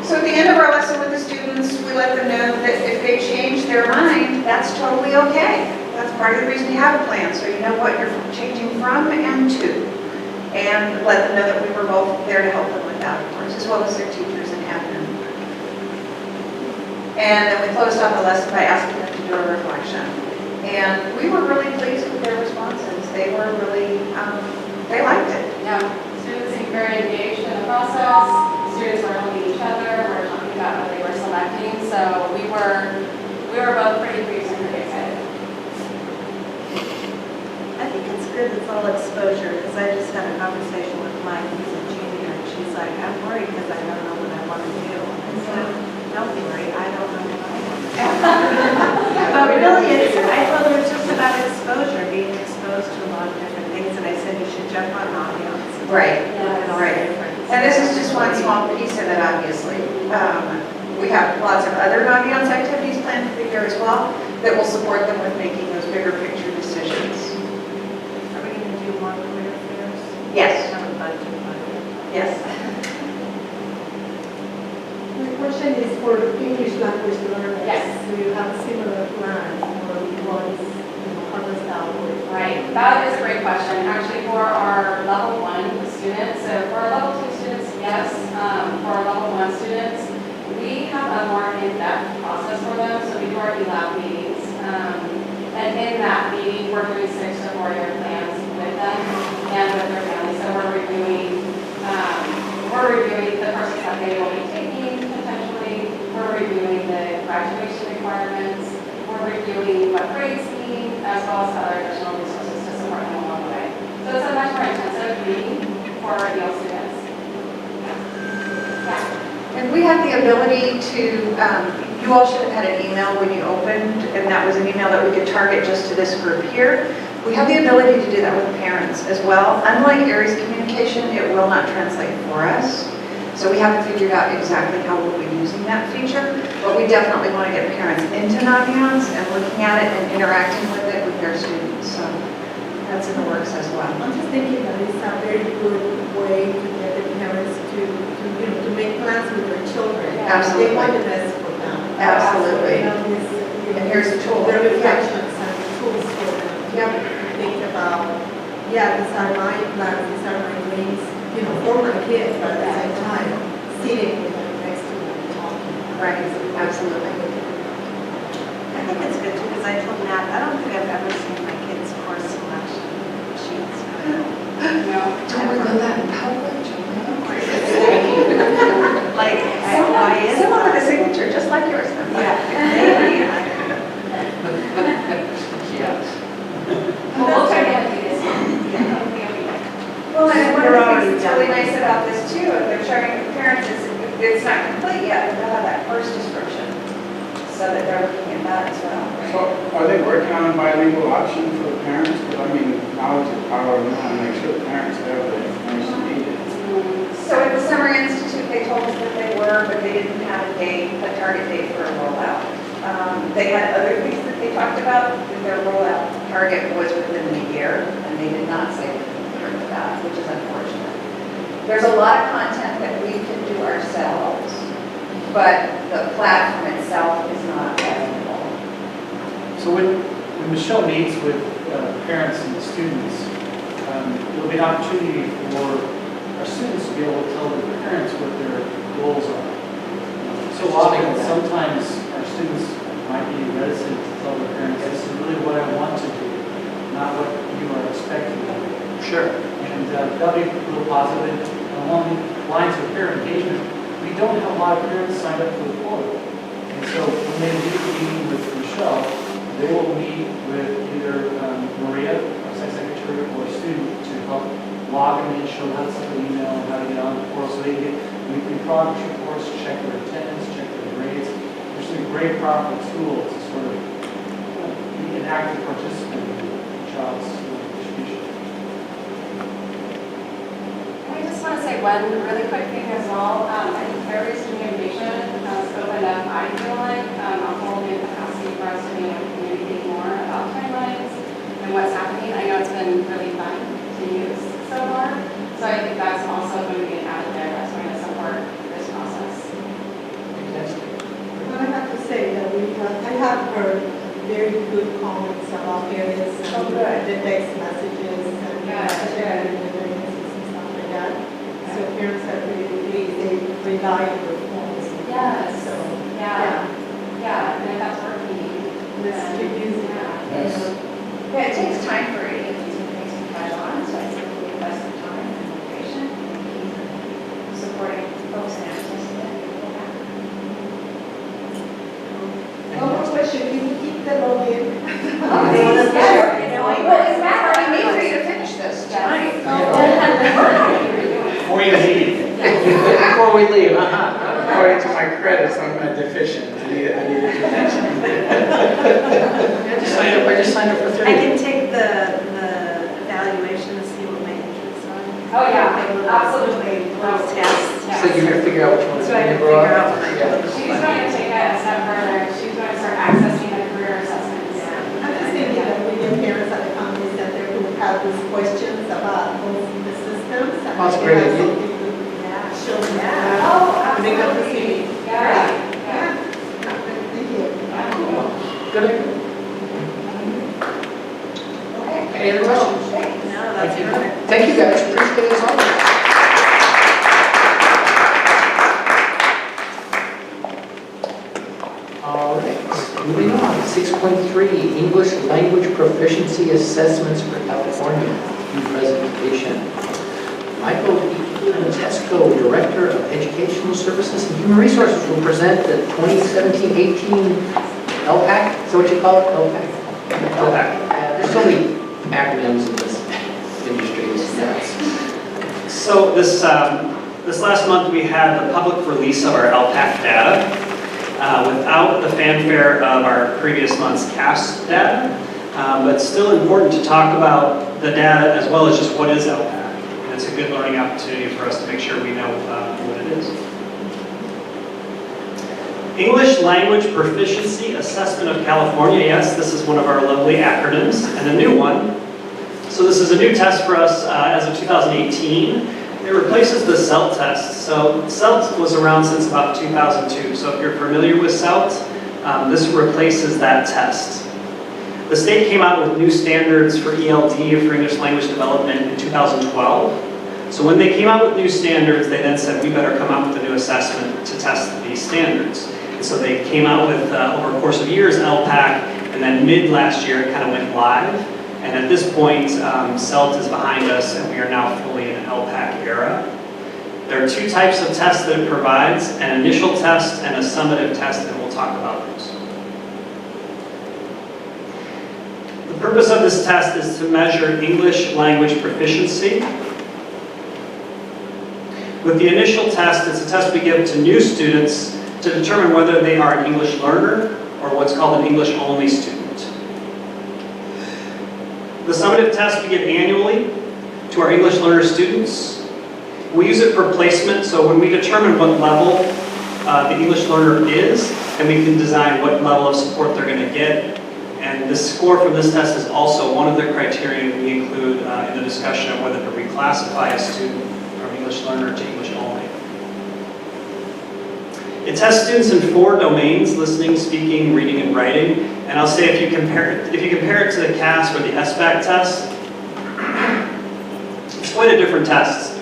J: So at the end of our lesson with the students, we let them know that if they change their mind, that's totally okay. That's part of the reason you have a plan, so you know what you're changing from and to. And let them know that we were both there to help them with that, of course, as well as their teachers and admin. And then we closed off the lesson by asking them to do a reflection. And we were really pleased with their responses. They were really, they liked it.
K: Yeah, students seemed very engaged in the process. Students were helping each other. We were talking about what they were selecting. So we were both pretty pleased and pretty excited.
C: I think it's good it's all exposure, because I just had a conversation with Mike, who's a junior, and she's like, I'm worried because I don't know what I want to do. And I said, don't be worried, I don't know what I want to do. But really, I told her it's just about exposure, being exposed to a lot of different things, and I said you should jump on audience.
J: Right,
C: Look at all the
J: right.
C: different.
J: And this is just one small piece of it, obviously. We have lots of other non-EONS activities planned for the year as well that will support them with making those bigger picture decisions.
C: Are we going to do more career fairs?
J: Yes.
C: Have a budget on it.
J: Yes.
M: My question is for English language learners.
K: Yes.
M: Do you have a similar plan for ones in Harvesttown?
K: Right, that is a great question. Actually, for our level 1 students, so for our level 2 students, yes. For our level 1 students, we have a more in-depth process for them. So we do our ELAB meetings. And in that meeting, we're doing 6 to 4-year plans with them and with their families. So we're reviewing the courses that they will be taking potentially. We're reviewing the graduation requirements.
L: for Yale students.
J: And we have the ability to, you all should have had an email when you opened, and that was an email that we could target just to this group here. We have the ability to do that with parents as well. Unlike Aries Communication, it will not translate for us. So we haven't figured out exactly how we'll be using that feature, but we definitely want to get parents into Naviance and looking at it and interacting with it with their students. So that's in the works as well.
M: I'm just thinking that it's a very good way to get the parents to make plans with their children.
J: Absolutely.
M: They want the best for them.
J: Absolutely. And here's a tool.
M: The reflections and the tools for them.
J: Yep.
M: To think about, yeah, these are my plans, these are my dreams, for my kids, but at the same time, sitting with them next to them and talking.
J: Right, absolutely.
C: I think it's good too, because I told Nat, I don't think I've ever seen my kids' course selection sheets.
J: No. Don't we know that in public?
C: Like, why is
J: Someone with a signature just like yours.
C: Yeah.
L: Well, we'll try to get you this one.
J: Well, and one of
C: We're
J: the
C: already
J: things that's really
C: done.
J: nice about this too, if they're sharing with parents, is it's not complete yet, but they'll have that first description, so that they're looking at that as well.
E: So are they working on a bilingual option for the parents? Because I mean, knowledge is power, and we want to make sure the parents have the information needed.
J: So at the Summer Institute, they told us that they were, but they didn't have a target date for a rollout. They had other things that they talked about, but their rollout target was within the year, and they did not say within the year of that, which is unfortunate. There's a lot of content that we can do ourselves, but the platform itself is not available.
D: So when Michelle meets with parents and students, it'll be an opportunity for our students to be able to tell their parents what their goals are. So often, sometimes our students might be reticent to tell their parents, this is really what I want to do, not what you are expecting of me.
A: Sure.
D: And that'll be a little positive. And along the lines of parent engagement, we don't have a lot of parents signed up for the portal. And so when they do the meeting with Michelle, they will meet with either Maria, our secretary, or a student to help log them in, show how to set the email, and how to get on the portal, so they get weekly progress reports, check their attendance, check their grades. It's a great, powerful tool to sort of be an active participant in the child's distribution.
L: I just want to say one really quick thing as well. I think Aries Communication has opened up, I feel like, a whole new capacity for us to be able to communicate more about timelines and what's happening. I know it's been really fun to use so far, so I think that's also going to be an added there that's going to support this process.
M: But I have to say that I have heard very good comments about parents and the text messages and sharing the experiences and stuff like that. So parents are really, they rely on their phones.
L: Yes.
M: So,
L: Yeah, and if that's working,
M: let's keep using it.
E: Yes.
J: Yeah, it takes time for agencies and things to catch on, so I think we invest the time and motivation in supporting folks and access to that.
M: One more question, can you keep the login?
J: Well, in fact, we need for you to finish this tonight.
D: Before you leave.
A: Before we leave,
E: According to my credits, I'm deficient. I needed to mention.
A: I just signed up for 30.
C: I can take the evaluation and see what my interests are.
L: Oh, yeah,
C: Like a little-
L: absolutely.
C: Little test.
A: So you're going to figure out which one.
C: So I can figure out what I
A: Yeah.
L: She's going to take it a step further. She's going to start accessing the career assessments.
M: I'm just thinking that we get parents at the family center who have these questions about both the systems. and
A: That's
M: they
A: great.
M: have something to show them.
L: Oh,
M: Make up the
L: absolutely.
M: city.
L: Yeah.
M: Thank you.
A: Good. Any other questions?
C: No, that's perfect.
A: Thank you guys, appreciate it as always. All right, moving on, 6.3, English Language Proficiency Assessments for California, new presentation. Michael Tesco, Director of Educational Services and Human Resources, will present the 2017-18 LPAC, is that what you call it, LPAC? LPAC. There's so many acronyms in this industry, it's nuts.
N: So this last month we had the public release of our LPAC data without the fanfare of our previous month's CAS data, but still important to talk about the data as well as just what is LPAC. And it's a good learning opportunity for us to make sure we know what it is. English Language Proficiency Assessment of California. Yes, this is one of our lovely acronyms, and a new one. So this is a new test for us as of 2018. It replaces the CELT test. So CELT was around since about 2002. So if you're familiar with CELT, this replaces that test. The state came out with new standards for ELD, for English Language Development, in 2012. So when they came out with new standards, they then said, we better come out with a new assessment to test these standards. And so they came out with, over a course of years, LPAC, and then mid last year, it kind of went live. And at this point, CELT is behind us, and we are now fully in an LPAC era. There are two types of tests that it provides, an initial test and a summative test, and we'll talk about those. The purpose of this test is to measure English language proficiency. With the initial test, it's a test we give to new students to determine whether they are an English learner or what's called an English-only student. The summative test we give annually to our English learner students. We use it for placement, so when we determine what level the English learner is, and we can design what level of support they're going to get. And the score from this test is also one of the criteria we include in the discussion of whether to reclassify a student from English learner to English only. It tests students in 4 domains: listening, speaking, reading, and writing. And I'll say if you compare it to the CAS or the SBAC test, it's quite a different test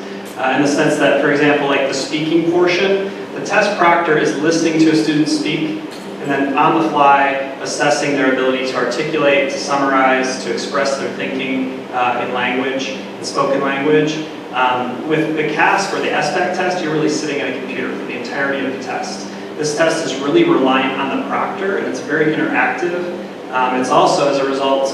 N: in the sense that, for example, like the speaking portion, the test proctor is listening to a student speak and then on the fly assessing their ability to articulate, to summarize, to express their thinking in language, in spoken language. With the CAS or the SBAC test, you're really sitting at a computer for the entirety of the test. This test is really reliant on the proctor, and it's very interactive. It's also, as a result,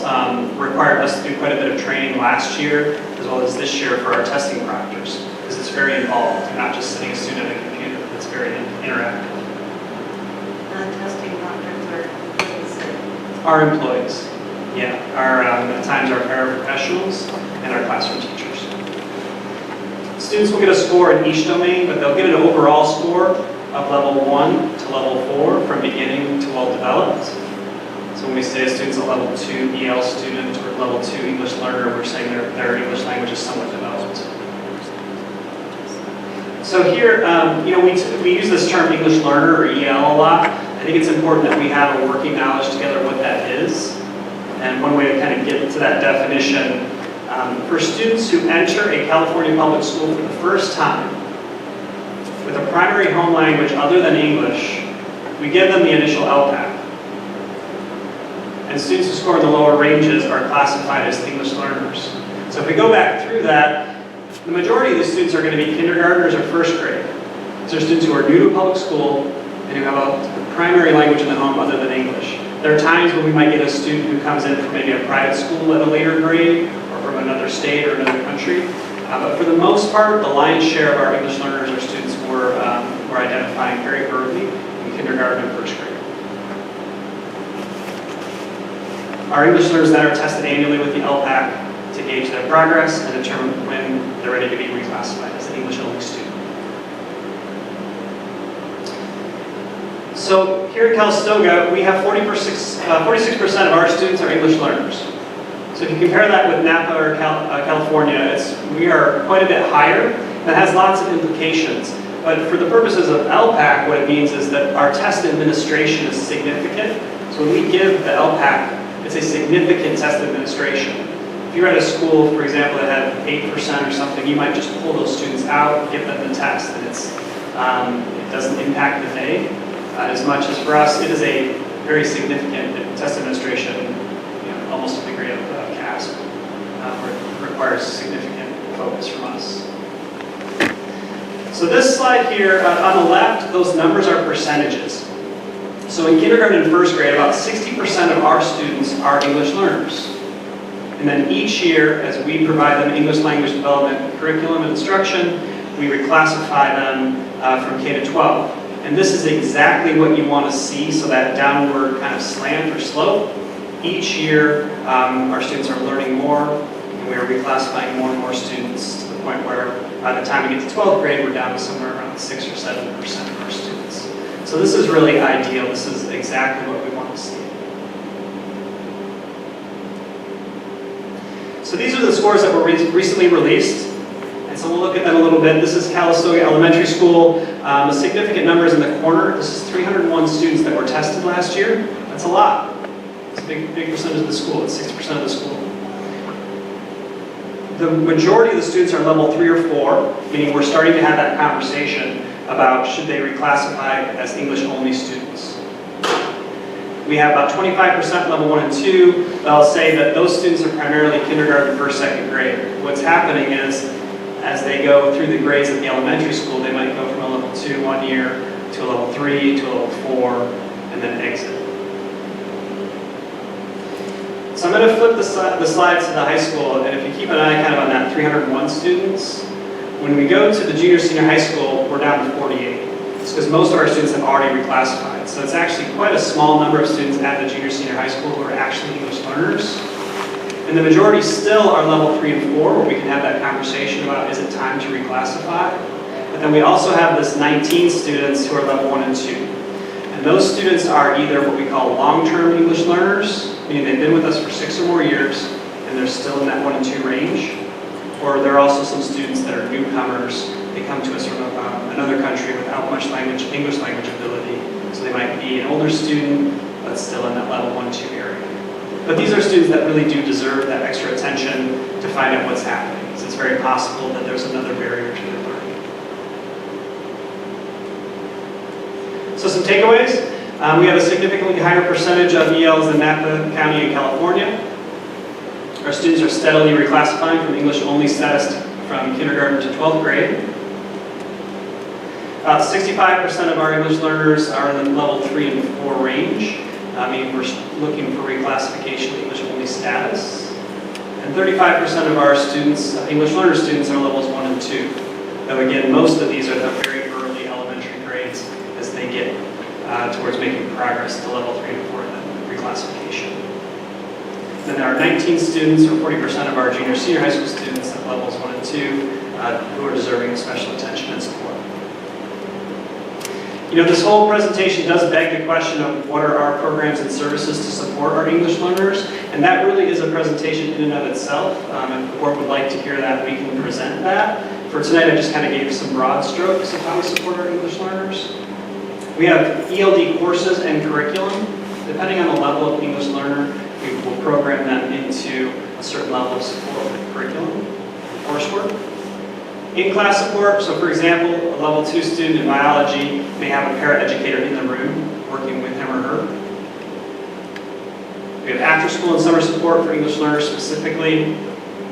N: required us to do quite a bit of training last year, as well as this year for our testing proctors, because it's very involved. You're not just sitting a student at a computer, it's very interactive.
C: Non-testing doctors are
N: Our employees, yeah. At times our paraprofessionals and our classroom teachers. Students will get a score in each domain, but they'll get an overall score of level 1 to level 4 from beginning to well developed. So when we say a student's a level 2 EL student or level 2 English learner, we're saying their English language is somewhat developed. So here, we use this term English learner or EL a lot. I think it's important that we have a working knowledge together of what that is. And one way to kind of get to that definition, for students who enter a California public school for the first time with a primary home language other than English, we give them the initial LPAC. And students who score in the lower ranges are classified as English learners. So if we go back through that, the majority of the students are going to be kindergartners or first grade. These are students who are new to public school and who have a primary language in the home other than English. There are times when we might get a student who comes in from maybe a private school at a later grade or from another state or another country. But for the most part, the lion's share of our English learners are students we're identifying very early in kindergarten and first grade. Our English learners then are tested annually with the LPAC to gauge their progress and determine when they're ready to be reclassified as an English-only student. So here at Calistoga, we have 46% of our students are English learners. So if you compare that with Napa or California, we are quite a bit higher. That has lots of implications. But for the purposes of LPAC, what it means is that our test administration is significant. So when we give the LPAC, it's a significant test administration. If you're at a school, for example, that had 8% or something, you might just pull those students out, give them the test, and it doesn't impact the day as much as for us. It is a very significant test administration, almost a degree of CASP, where it requires significant focus from us. So this slide here, on the left, those numbers are percentages. So in kindergarten and first grade, about 60% of our students are English learners. And then each year, as we provide them English language development curriculum and instruction, we reclassify them from K to 12. And this is exactly what you want to see, so that downward kind of slant or slope. Each year, our students are learning more, and we are reclassifying more and more students to the point where by the time we get to 12th grade, we're down to somewhere around 6 or 7% of our students. So this is really ideal. This is exactly what we want to see. So these are the scores that were recently released. And so we'll look at them a little bit. This is Calistoga Elementary School. The significant numbers in the corner. This is 301 students that were tested last year. That's a lot. It's a big percentage of the school. It's 6% of the school. The majority of the students are level 3 or 4, meaning we're starting to have that conversation about should they reclassify as English-only students. We have about 25% level 1 and 2. I'll say that those students are primarily kindergarten, 1st, 2nd grade. What's happening is, as they go through the grades at the elementary school, they might go from a level 2 one year to a level 3 to a level 4, and then exit. So I'm going to flip the slides to the high school, and if you keep an eye kind of on that 301 students, when we go to the junior senior high school, we're down to 48. It's because most of our students have already reclassified. So it's actually quite a small number of students at the junior senior high school who are actually English learners. And the majority still are level 3 and 4, where we can have that conversation about is it time to reclassify. But then we also have this 19 students who are level 1 and 2. And those students are either what we call long-term English learners, meaning they've been with us for 6 or more years, and they're still in that 1 and 2 range. Or there are also some students that are newcomers. They come to us from another country without much English language ability. So they might be an older student, but still in that level 1, 2 area. But these are students that really do deserve that extra attention to find out what's happening. So it's very possible that there's another barrier to their learning. So some takeaways. We have a significantly higher percentage of ELs in Napa County in California. Our students are steadily reclassifying from English-only status from kindergarten to 12th grade. About 65% of our English learners are in the level 3 and 4 range. Meaning we're looking for reclassification to English-only status. And 35% of our students, English learner students, are levels 1 and 2. Though again, most of these are the very early elementary grades as they get towards making progress to level 3 and 4 in the reclassification. Then there are 19 students, or 40% of our junior senior high school students at levels 1 and 2 who are deserving of special attention and support. You know, this whole presentation does beg the question of what are our programs and services to support our English learners, and that really is a presentation in and of itself. If the board would like to hear that, we can present that. For tonight, I just kind of gave some broad strokes of how we support our English learners. We have ELD courses and curriculum. Depending on the level of English learner, we will program them into a certain level of support with curriculum and coursework. In-class support, so for example, a level 2 student in biology may have a paraeducator in the room working with him or her. We have after-school and summer support for English learners specifically,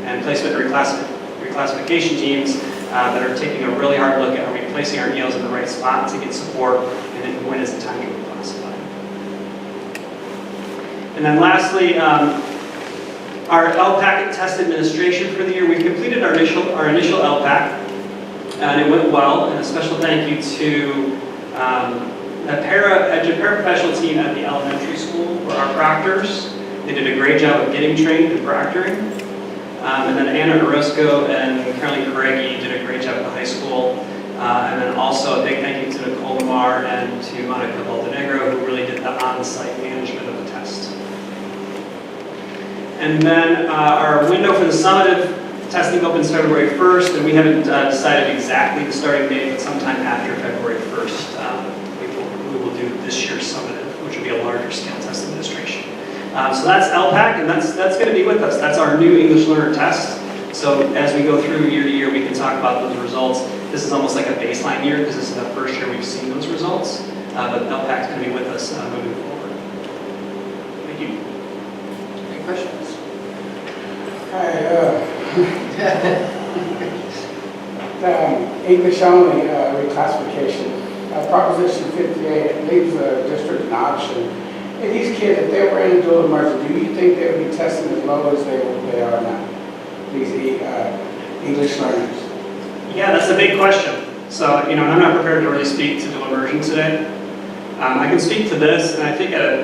N: and placement and reclassification teams that are taking a really hard look at are we placing our ELs in the right spot to get support, and then when is the time to reclassify. And then lastly, our LPAC test administration for the year. We've completed our initial LPAC, and it went well. And a special thank you to the paraprofessional team at the elementary school, or our proctors. They did a great job of getting trained and proctoring. And then Anna Orozco and Caroline Correggi did a great job at the high school. And then also a big thank you to Nicole Lamar and to Monica Valdenegro, who really did the on-site management of the test. And then our window for the summative testing opens February 1st, and we haven't decided exactly the starting date, but sometime after February 1st, we will do this year's summative, which will be a larger scale test administration. So that's LPAC, and that's going to be with us. That's our new English learner test. So as we go through year to year, we can talk about those results. This is almost like a baseline year, because this is the first year we've seen those results. But LPAC is going to be with us moving forward. Thank you. Any questions?
E: The English only reclassification. Proposition 58 leaves the district an option Hey, these kids, if they were in dual immersion, do you think they would be testing as low as they are now? These English learners?
N: Yeah, that's a big question. So, I'm not prepared to really speak to dual immersion today. I can speak to this, and I think at a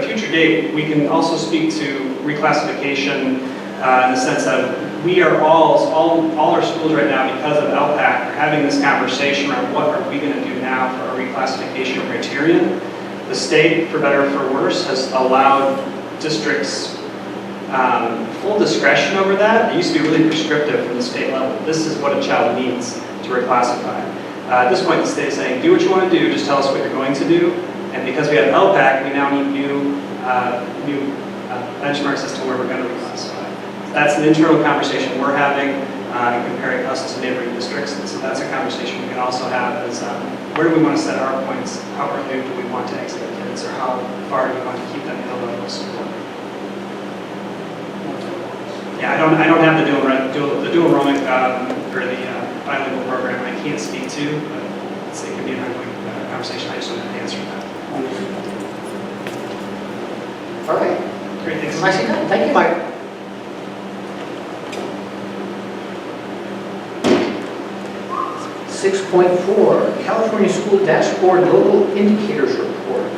N: future date, we can also speak to reclassification in the sense of we are all our schools right now, because of LPAC, are having this conversation around what are we going to do now for our reclassification criterion. The state, for better or for worse, has allowed districts full discretion over that. It used to be really prescriptive from the state level. This is what a child needs to reclassify. At this point, the state is saying, do what you want to do, just tell us what you're going to do. And because we have LPAC, we now need new benchmarks as to where we're going to reclassify. That's an internal conversation we're having, comparing us to neighboring districts. And so that's a conversation we can also have is where do we want to set our points? How early do we want to exit the kids, or how far do we want to keep them in the level of support? Yeah, I don't have the dual enrollment or the bilingual program. I can't speak to, but it can be an ongoing conversation. I just don't have the answer to that.
A: All right.
N: Great, thanks.
A: Nicely done. Thank you, Mike. .4, California School Dashboard Local Indicators Report.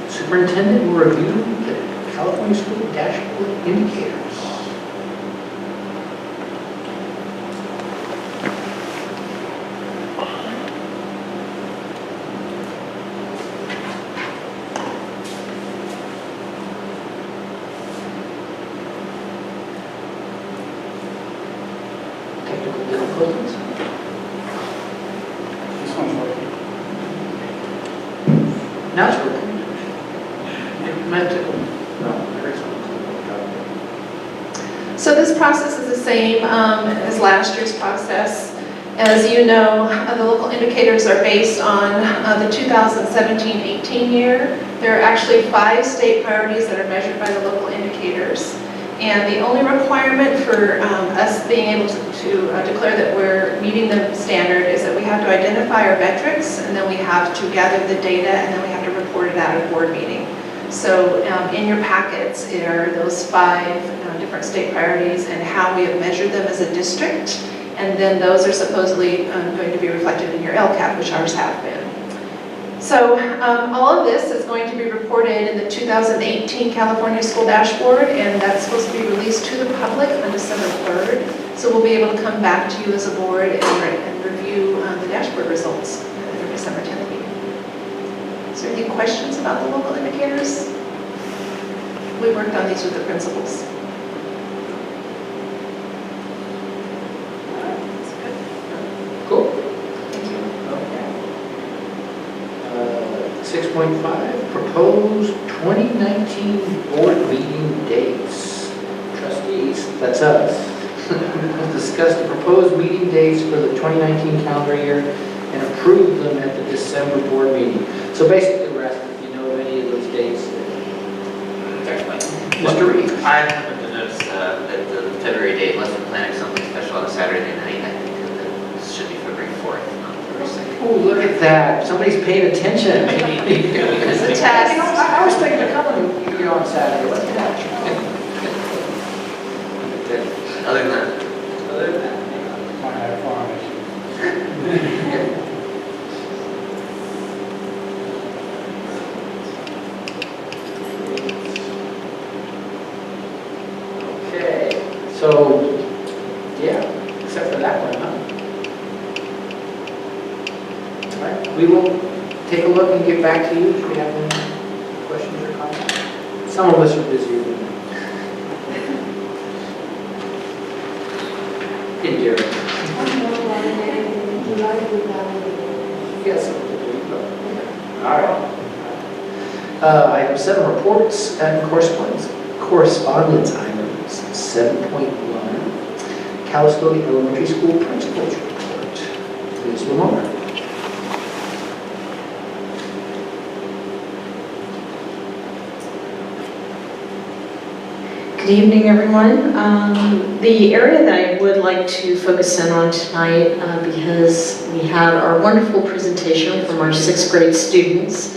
A: Superintendent will review the California School Dashboard Indicators. Technical difficulties.
E: This one's working.
A: Now it's working. It meant to. No, there is one.
C: So this process is the same as last year's process. As you know, the local indicators are based on the 2017-18 year. There are actually 5 state priorities that are measured by the local indicators. And the only requirement for us being able to declare that we're meeting the standard is that we have to identify our metrics, and then we have to gather the data, and then we have to report it at a board meeting. So in your packets are those 5 different state priorities and how we have measured them as a district. And then those are supposedly going to be reflected in your LCAP, which ours have been. So all of this is going to be reported in the 2018 California School Dashboard, and that's supposed to be released to the public on December 3rd. So we'll be able to come back to you as a board and review the dashboard results at our December 10th meeting. Is there any questions about the local indicators? We worked on these with the principals.
A: 6.5, proposed 2019 board meeting dates. Trustees, that's us. We'll discuss the proposed meeting dates for the 2019 calendar year and approve them at the December board meeting. So basically, we're asking if you know of any of those dates. Mr. Reed.
O: I happen to notice that the February date, unless we're planning something special on a Saturday night, I think that this should be February 4th, not February 2nd.
A: Oh, look at that. Somebody's paying attention.
C: It's a test.
A: You know, I was thinking of coming on Saturday. What's that?
O: Other than that,
E: Might have farm issues.
A: Okay, so, yeah, except for that one, huh? All right, we will take a look and get back to you if we have any questions or comments. Some of us are busy. Hey, Derek. Yes. All right. Item 7, reports and correspondence items. 7.1, Calistoga Elementary School Principals Report. Ms. Lamar.
P: Good evening, everyone. The area that I would like to focus in on tonight, because we had our wonderful presentation from our 6th grade students,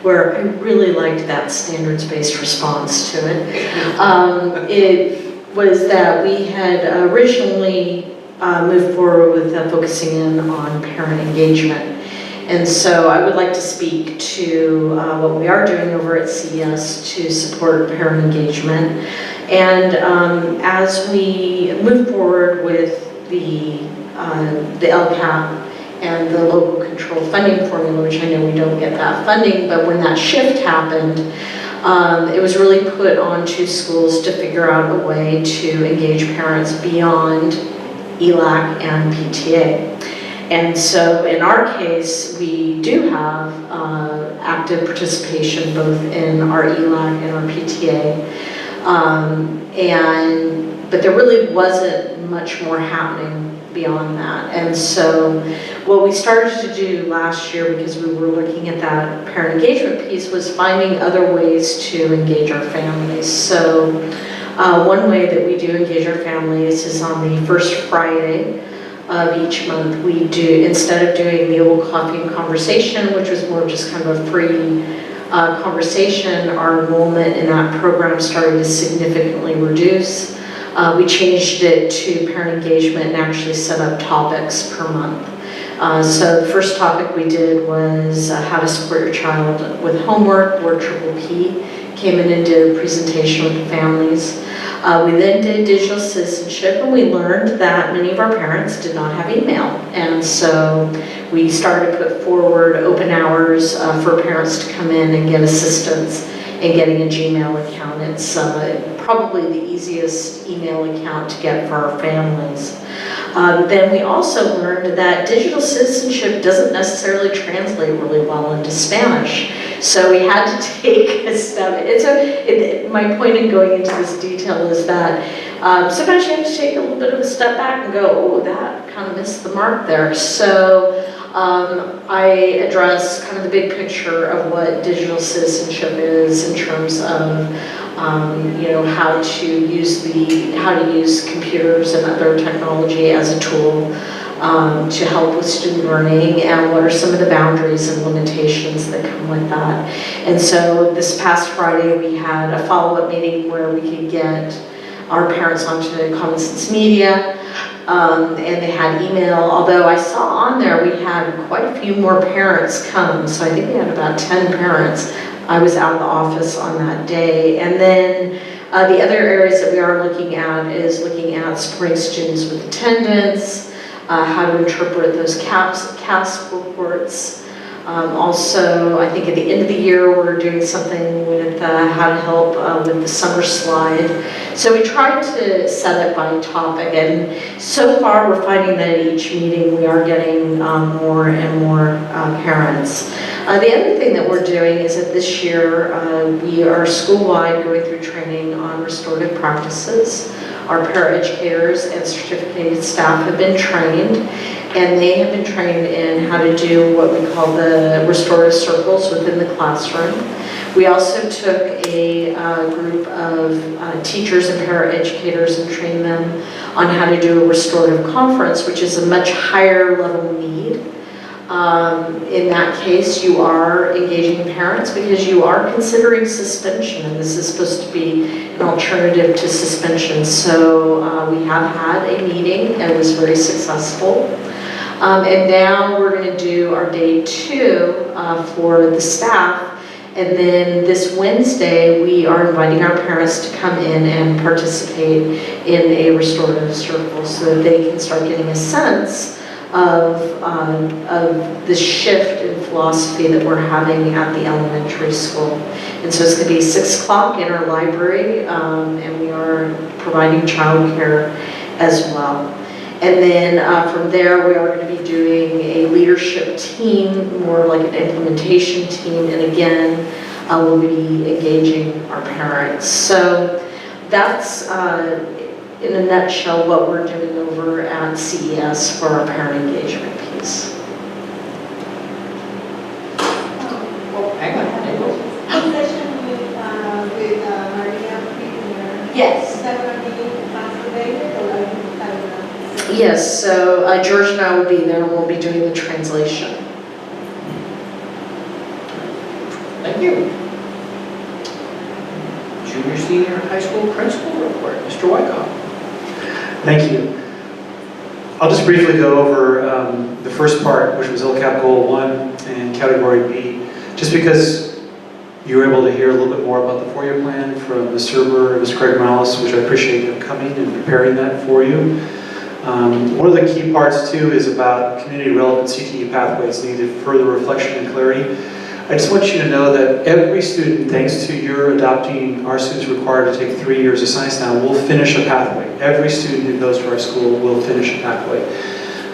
P: where I really liked that standards-based response to it. It was that we had originally moved forward with focusing in on parent engagement. And so I would like to speak to what we are doing over at CES to support parent engagement. And as we move forward with the LCAP and the local control funding formula, which I know we don't get that funding, but when that shift happened, it was really put onto schools to figure out a way to engage parents beyond ELAC and PTA. And so in our case, we do have active participation both in our ELAC and our PTA. But there really wasn't much more happening beyond that. And so what we started to do last year, because we were looking at that parent engagement piece, was finding other ways to engage our families. So one way that we do engage our families is on the first Friday of each month. We do, instead of doing the old coffee and conversation, which was more just kind of a free conversation, our enrollment in that program started to significantly reduce. We changed it to parent engagement and actually set up topics per month. So the first topic we did was how to support your child with homework, where Triple P came in and did a presentation with the families. We then did digital citizenship, and we learned that many of our parents did not have email. And so we started to put forward open hours for parents to come in and get assistance in getting a Gmail account. It's probably the easiest email account to get for our families. Then we also learned that digital citizenship doesn't necessarily translate really well into Spanish. So we had to take a step. My point in going into this detail is that sometimes you have to take a little bit of a step back and go, oh, that kind of missed the mark there. So I address kind of the big picture of what digital citizenship is in terms of how to use computers and other technology as a tool to help with student learning, and what are some of the boundaries and limitations that come with that. And so this past Friday we had a follow-up meeting where we could get our parents onto Common Sense Media, and they had email, although I saw on there we had quite a few more parents come, so I think we had about 10 parents. I was out of the office on that day. And then the other areas that we are looking at is looking at supporting students with attendance, how to interpret those CAS reports. Also, I think at the end of the year, we're doing something with how to help with the summer slide. So we tried to set it by topic, and so far we're finding that at each meeting we are getting more and more parents. The other thing that we're doing is that this year we are school-wide going through training on restorative practices. Our paraeducators and certificated staff have been trained, and they have been trained in how to do what we call the restorative circles within the classroom. We also took a group of teachers and paraeducators and trained them on how to do a restorative conference, which is a much higher level need. In that case, you are engaging parents because you are considering suspension, and this is supposed to be an alternative to suspension. So we have had a meeting, and it was very successful. And now we're going to do our day 2 for the staff. And then this Wednesday, we are inviting our parents to come in and participate in a restorative circle so that they can start getting a sense of the shift in philosophy that we're having at the elementary school. And so it's going to be 6 o'clock in our library, and we are providing childcare as well. And then from there, we are going to be doing a leadership team, more like an implementation team, and again, we'll be engaging our parents. So that's in a nutshell what we're doing over at CES for our parent engagement piece.
A: Hang on.
M: Session with Maria Premier.
P: Yes.
M: Is that going to be translated or are you
P: Yes, so George and I will be there, and we'll be doing the translation.
A: Thank you. Junior, senior high school principal report, Mr. Wyckoff.
Q: Thank you. I'll just briefly go over the first part, which was LCAP Goal 1 and Category B, just because you were able to hear a little bit more about the 4-year plan from Ms. Serber and Ms. Craig Morales, which I appreciate them coming and preparing that for you. One of the key parts too is about community relevant CTE pathways needed further reflection and clarity. I just want you to know that every student, thanks to your adopting our students required to take 3 years of science now, will finish a pathway. Every student who goes to our school will finish a pathway.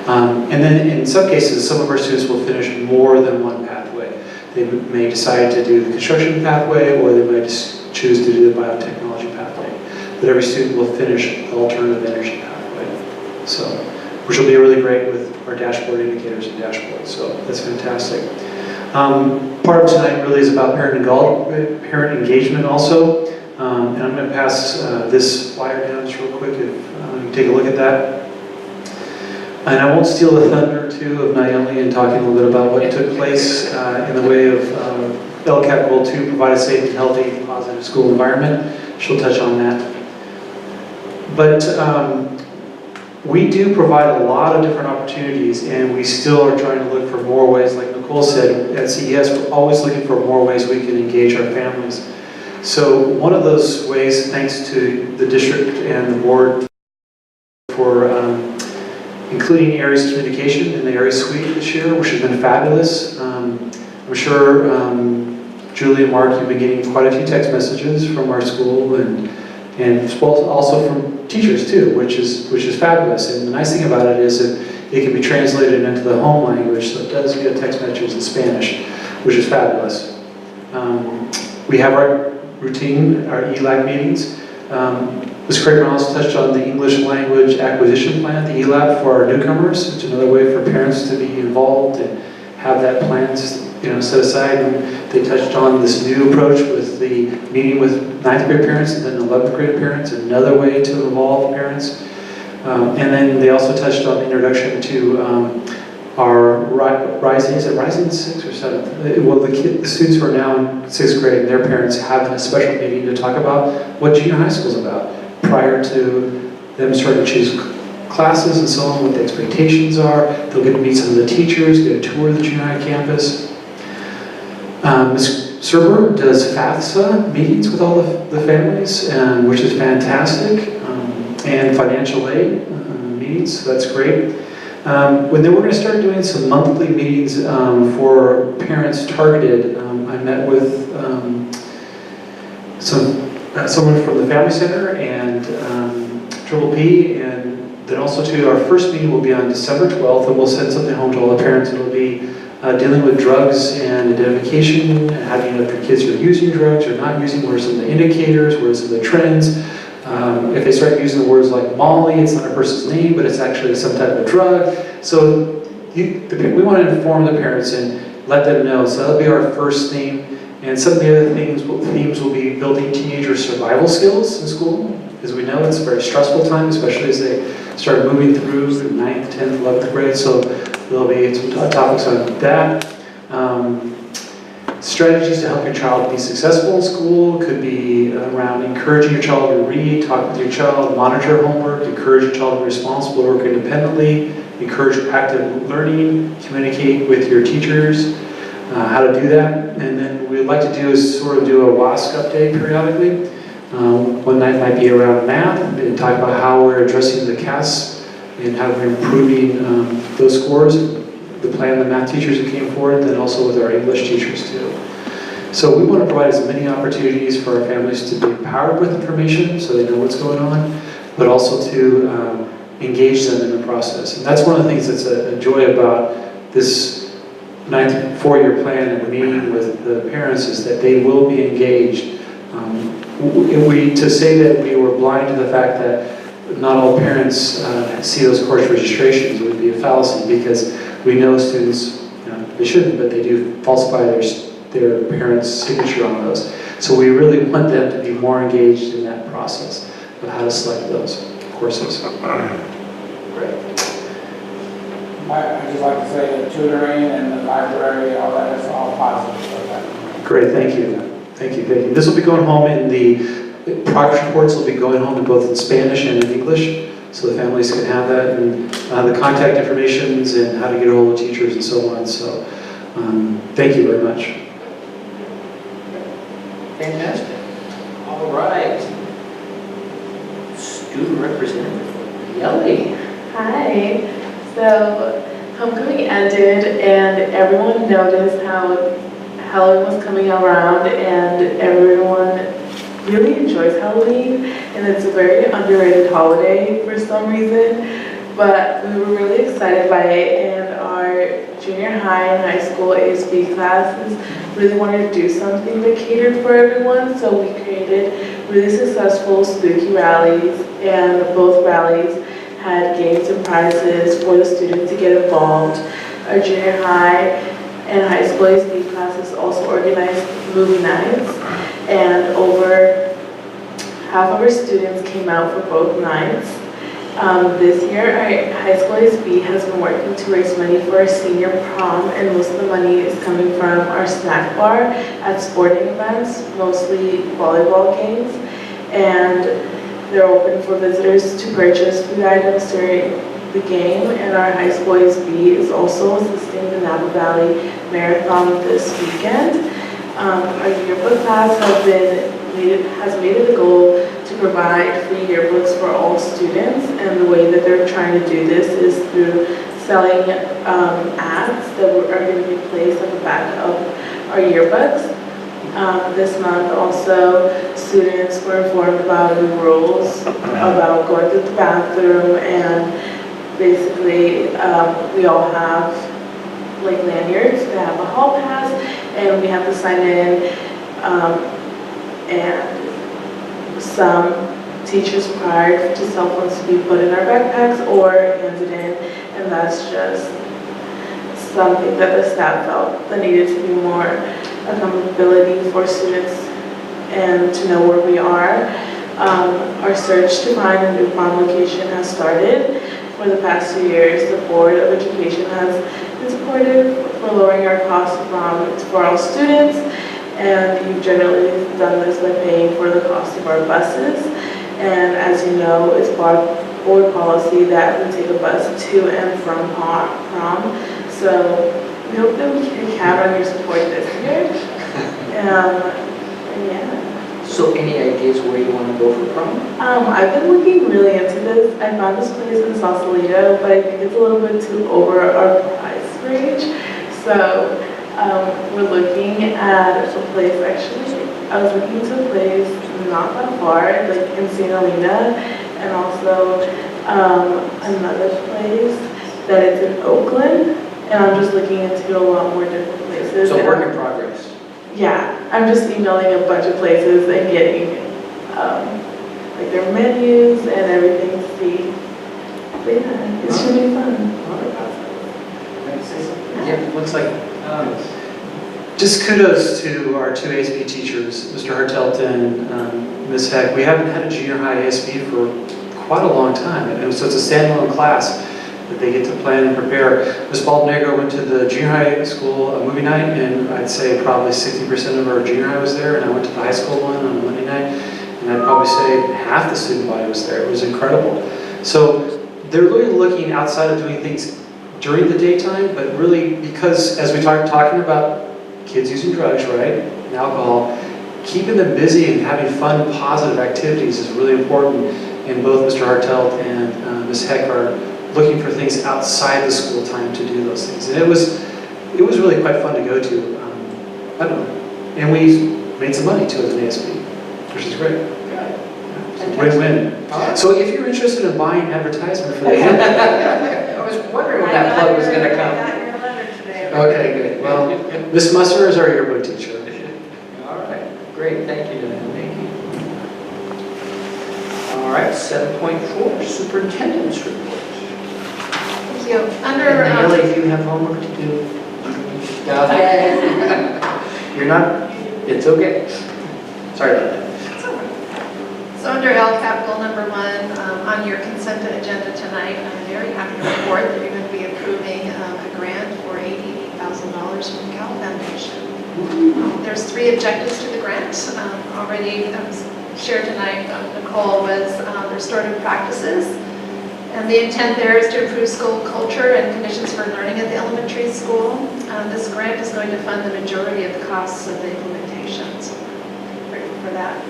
Q: And then in some cases, some of our students will finish more than one pathway. They may decide to do the construction pathway, or they might just choose to do the biotechnology pathway. But every student will finish the alternative energy pathway. So, which will be really great with our dashboard indicators and dashboards. So that's fantastic. Part of tonight really is about parent engagement also. And I'm going to pass this flyer down just real quick if you can take a look at that. And I won't steal the thunder too of Nayeli in talking a little bit about what took place in the way of LCAP Goal 2, provide a safe and healthy, positive school environment. She'll touch on that. But we do provide a lot of different opportunities, and we still are trying to look for more ways. Like Nicole said, at CES, we're always looking for more ways we can engage our families. So one of those ways, thanks to the district and the board for including Aries Communication in the Aries Suite this year, which has been fabulous. I'm sure Julie and Mark, you've been getting quite a few text messages from our school and also from teachers too, which is fabulous. And the nice thing about it is that it can be translated into the home language, so it does get text messages in Spanish, which is fabulous. We have our routine, our ELAC meetings. Ms. Craig Morales touched on the English language acquisition plan, the ELAP for our newcomers. It's another way for parents to be involved and have that plan set aside. And they touched on this new approach with the meeting with 9th grade parents and then 11th grade parents, another way to involve parents. And then they also touched on the introduction to our Rising, is it Rising 6th or 7th? Well, the students who are now in 6th grade and their parents having a special meeting to talk about what junior high school is about prior to them starting to choose classes and so on, what the expectations are. They'll get to meet some of the teachers, get a tour of the junior high campus. Ms. Serber does FAFSA meetings with all the families, which is fantastic, and financial aid meetings, so that's great. We're going to start doing some monthly meetings for parents targeted. I met with someone from the Family Center and Triple P, and then also too, our first meeting will be on December 12th, and we'll send something home to all the parents. It'll be dealing with drugs and identification, and how do you know if your kids are using drugs or not using, what are some of the indicators, what are some of the trends. If they start using the words like Molly, it's not a person's name, but it's actually some type of drug. So we want to inform the parents and let them know. So that'll be our first theme. And some of the other themes will be building teenager survival skills in school. As we know, it's a very stressful time, especially as they start moving through the 9th, 10th, 11th grade. So there'll be some topics on that. Strategies to help your child be successful in school could be around encouraging your child to read, talk with your child, monitor homework, encourage your child to be responsible, work independently, encourage active learning, communicate with your teachers, how to do that. And then what we'd like to do is sort of do a WASC update periodically. One night might be around math and talk about how we're addressing the CAS and how we're improving those scores. The plan the math teachers who came forward, then also with our English teachers too. So we want to provide as many opportunities for our families to be empowered with information so they know what's going on, but also to engage them in the process. And that's one of the things that's a joy about this 9th 4-year plan and the meeting with the parents is that they will be engaged. To say that we were blind to the fact that not all parents see those course registrations would be a fallacy, because we know students, they shouldn't, but they do falsify their parents' signature on those. So we really want them to be more engaged in that process of how to select those courses. Great.
E: I'd just like to say that tutoring and the library, all that is all positive.
Q: Great, thank you. Thank you, thank you. This will be going home in the progress reports will be going home in both in Spanish and in English, so the families can have that, and the contact informations and how to get a hold of teachers and so on. So thank you very much.
A: Fantastic. All right. Student representative, Yelly.
I: Hi. So homecoming ended and everyone noticed how Halloween was coming around and everyone really enjoys Halloween and it's a very underrated holiday for some reason. But we were really excited by it and our junior high and high school ASB classes really wanted to do something that catered for everyone. So we created really successful spooky rallies and both rallies had games and prizes for the students to get involved. Our junior high and high school ASB classes also organized movie nights and over half of our students came out for both nights. This year, our high school ASB has been working to raise money for our senior prom, and most of the money is coming from our snack bar at sporting events, mostly volleyball games, and they're open for visitors to purchase food items during the game, and our high school ASB is also assisting the Napa Valley Marathon this weekend. Our yearbook class has made it a goal to provide free yearbooks for all students, and the way that they're trying to do this is through selling ads that are going to be placed at the back of our yearbooks. This month also, students were informed about new rules about going to the bathroom, and basically we all have like lanyards that have a hall pass, and we have to sign in, and some teachers required to cell phones to be put in our backpacks or handed in, and that's just something that the staff felt that needed to be more accountability for students and to know where we are. Our search to find a new prom location has started. For the past 2 years, the Board of Education has been supportive for lowering our cost of prom for all students, and you've generally done this by paying for the cost of our buses. And as you know, it's board policy that we take a bus to and from prom. So we hope that we can count on your support this year. Yeah.
A: So any ideas where you want to go for prom?
I: I've been looking really into this. I found this place in Sausalito, but I think it's a little bit too over our price range. So we're looking at a place, actually, I was looking to a place not that far, like in St. Helena, and also another place that is in Oakland, and I'm just looking into a lot more different places.
A: So work in progress.
I: Yeah, I'm just emailing a bunch of places and getting like their menus and everything to see. But yeah, it should be fun.
A: Yeah, looks like.
Q: Just kudos to our two ASB teachers, Mr. Hartelton, Ms. Heck. We haven't had a junior high ASB for quite a long time, and so it's a standalone class that they get to plan and prepare. Ms. Baldonegro went to the junior high school movie night, and I'd say probably 60% of our junior high was there, and I went to the high school one on a Monday night, and I'd probably say half the student body was there. It was incredible. So they're really looking outside of doing things during the daytime, but really because, as we talking about kids using drugs, right, and alcohol, keeping them busy and having fun, positive activities is really important, and both Mr. Hartelt and Ms. Heck are looking for things outside the school time to do those things. And it was really quite fun to go to. I don't know. And we made some money too as an ASB, which is great. Yeah. Win-win. So if you're interested in buying advertisement for that.
A: I was wondering when that plug was going to come.
C: I got your letter today.
A: Okay, good. Well,
Q: Ms. Musser is our yearbook teacher.
A: all right. Great. Thank you, Dan. Thank you. All right, 7.4, Superintendent's Report.
L: Thank you. Under,
A: And Haley, if you have homework to do, you're not, it's okay. Sorry about that.
L: So under LCAP goal number 1, on your consent agenda tonight, I'm very happy to report that you're going to be approving a grant for $88,000 from Cal Foundation.
R: there's 3 objectives to the grant. Already shared tonight, Nicole, was the restorative practices. And the intent there is to improve school culture and conditions for learning at the elementary school. This grant is going to fund the majority of the costs of the implementation, so we're grateful for that.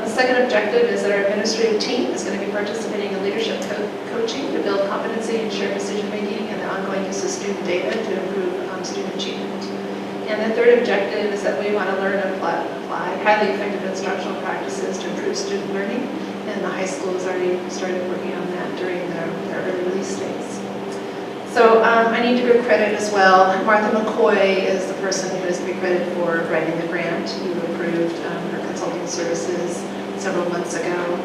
R: The second objective is that our administrative team is going to be participating in leadership coaching to build competency and shared decision-making and the ongoing use of student data to improve student achievement. And the third objective is that we want to learn and apply highly effective instructional practices to improve student learning. And the high school has already started working on that during their early release days. So I need to give credit as well. Martha McCoy is the person who is to be credited for writing the grant, who approved her consulting services several months ago.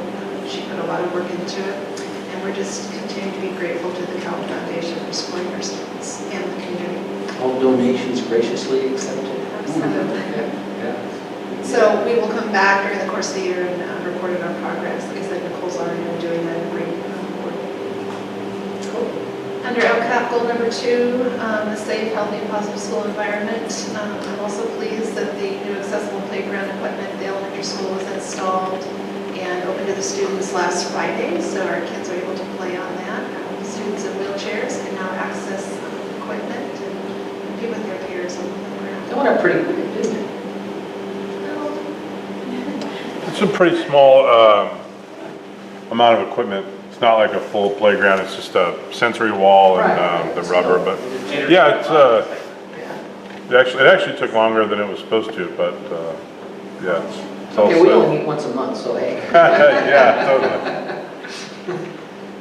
R: She put a lot of work into it. And we're just continuing to be grateful to the Calvin Foundation for supporting our students and the community.
A: All donations graciously accepted.
R: Absolutely.
A: Yeah.
R: So we will come back during the course of the year and report on our progress. Like I said, Nicole's already been doing that and bringing report. Cool. Under LCAP goal number 2, a safe, healthy, and positive school environment. I'm also pleased that the new accessible playground equipment at the elementary school was installed and open to the students last Friday. So our kids are able to play on that. Students in wheelchairs can now access equipment and be with their peers on the playground.
A: That went up pretty quick, didn't it?
S: It's a pretty small amount of equipment. It's not like a full playground. It's just a sensory wall and the rubber. But yeah, it actually took longer than it was supposed to. But yeah, it's all
A: Okay, we
S: set.
A: only meet once a month, so hey.
S: Yeah, totally.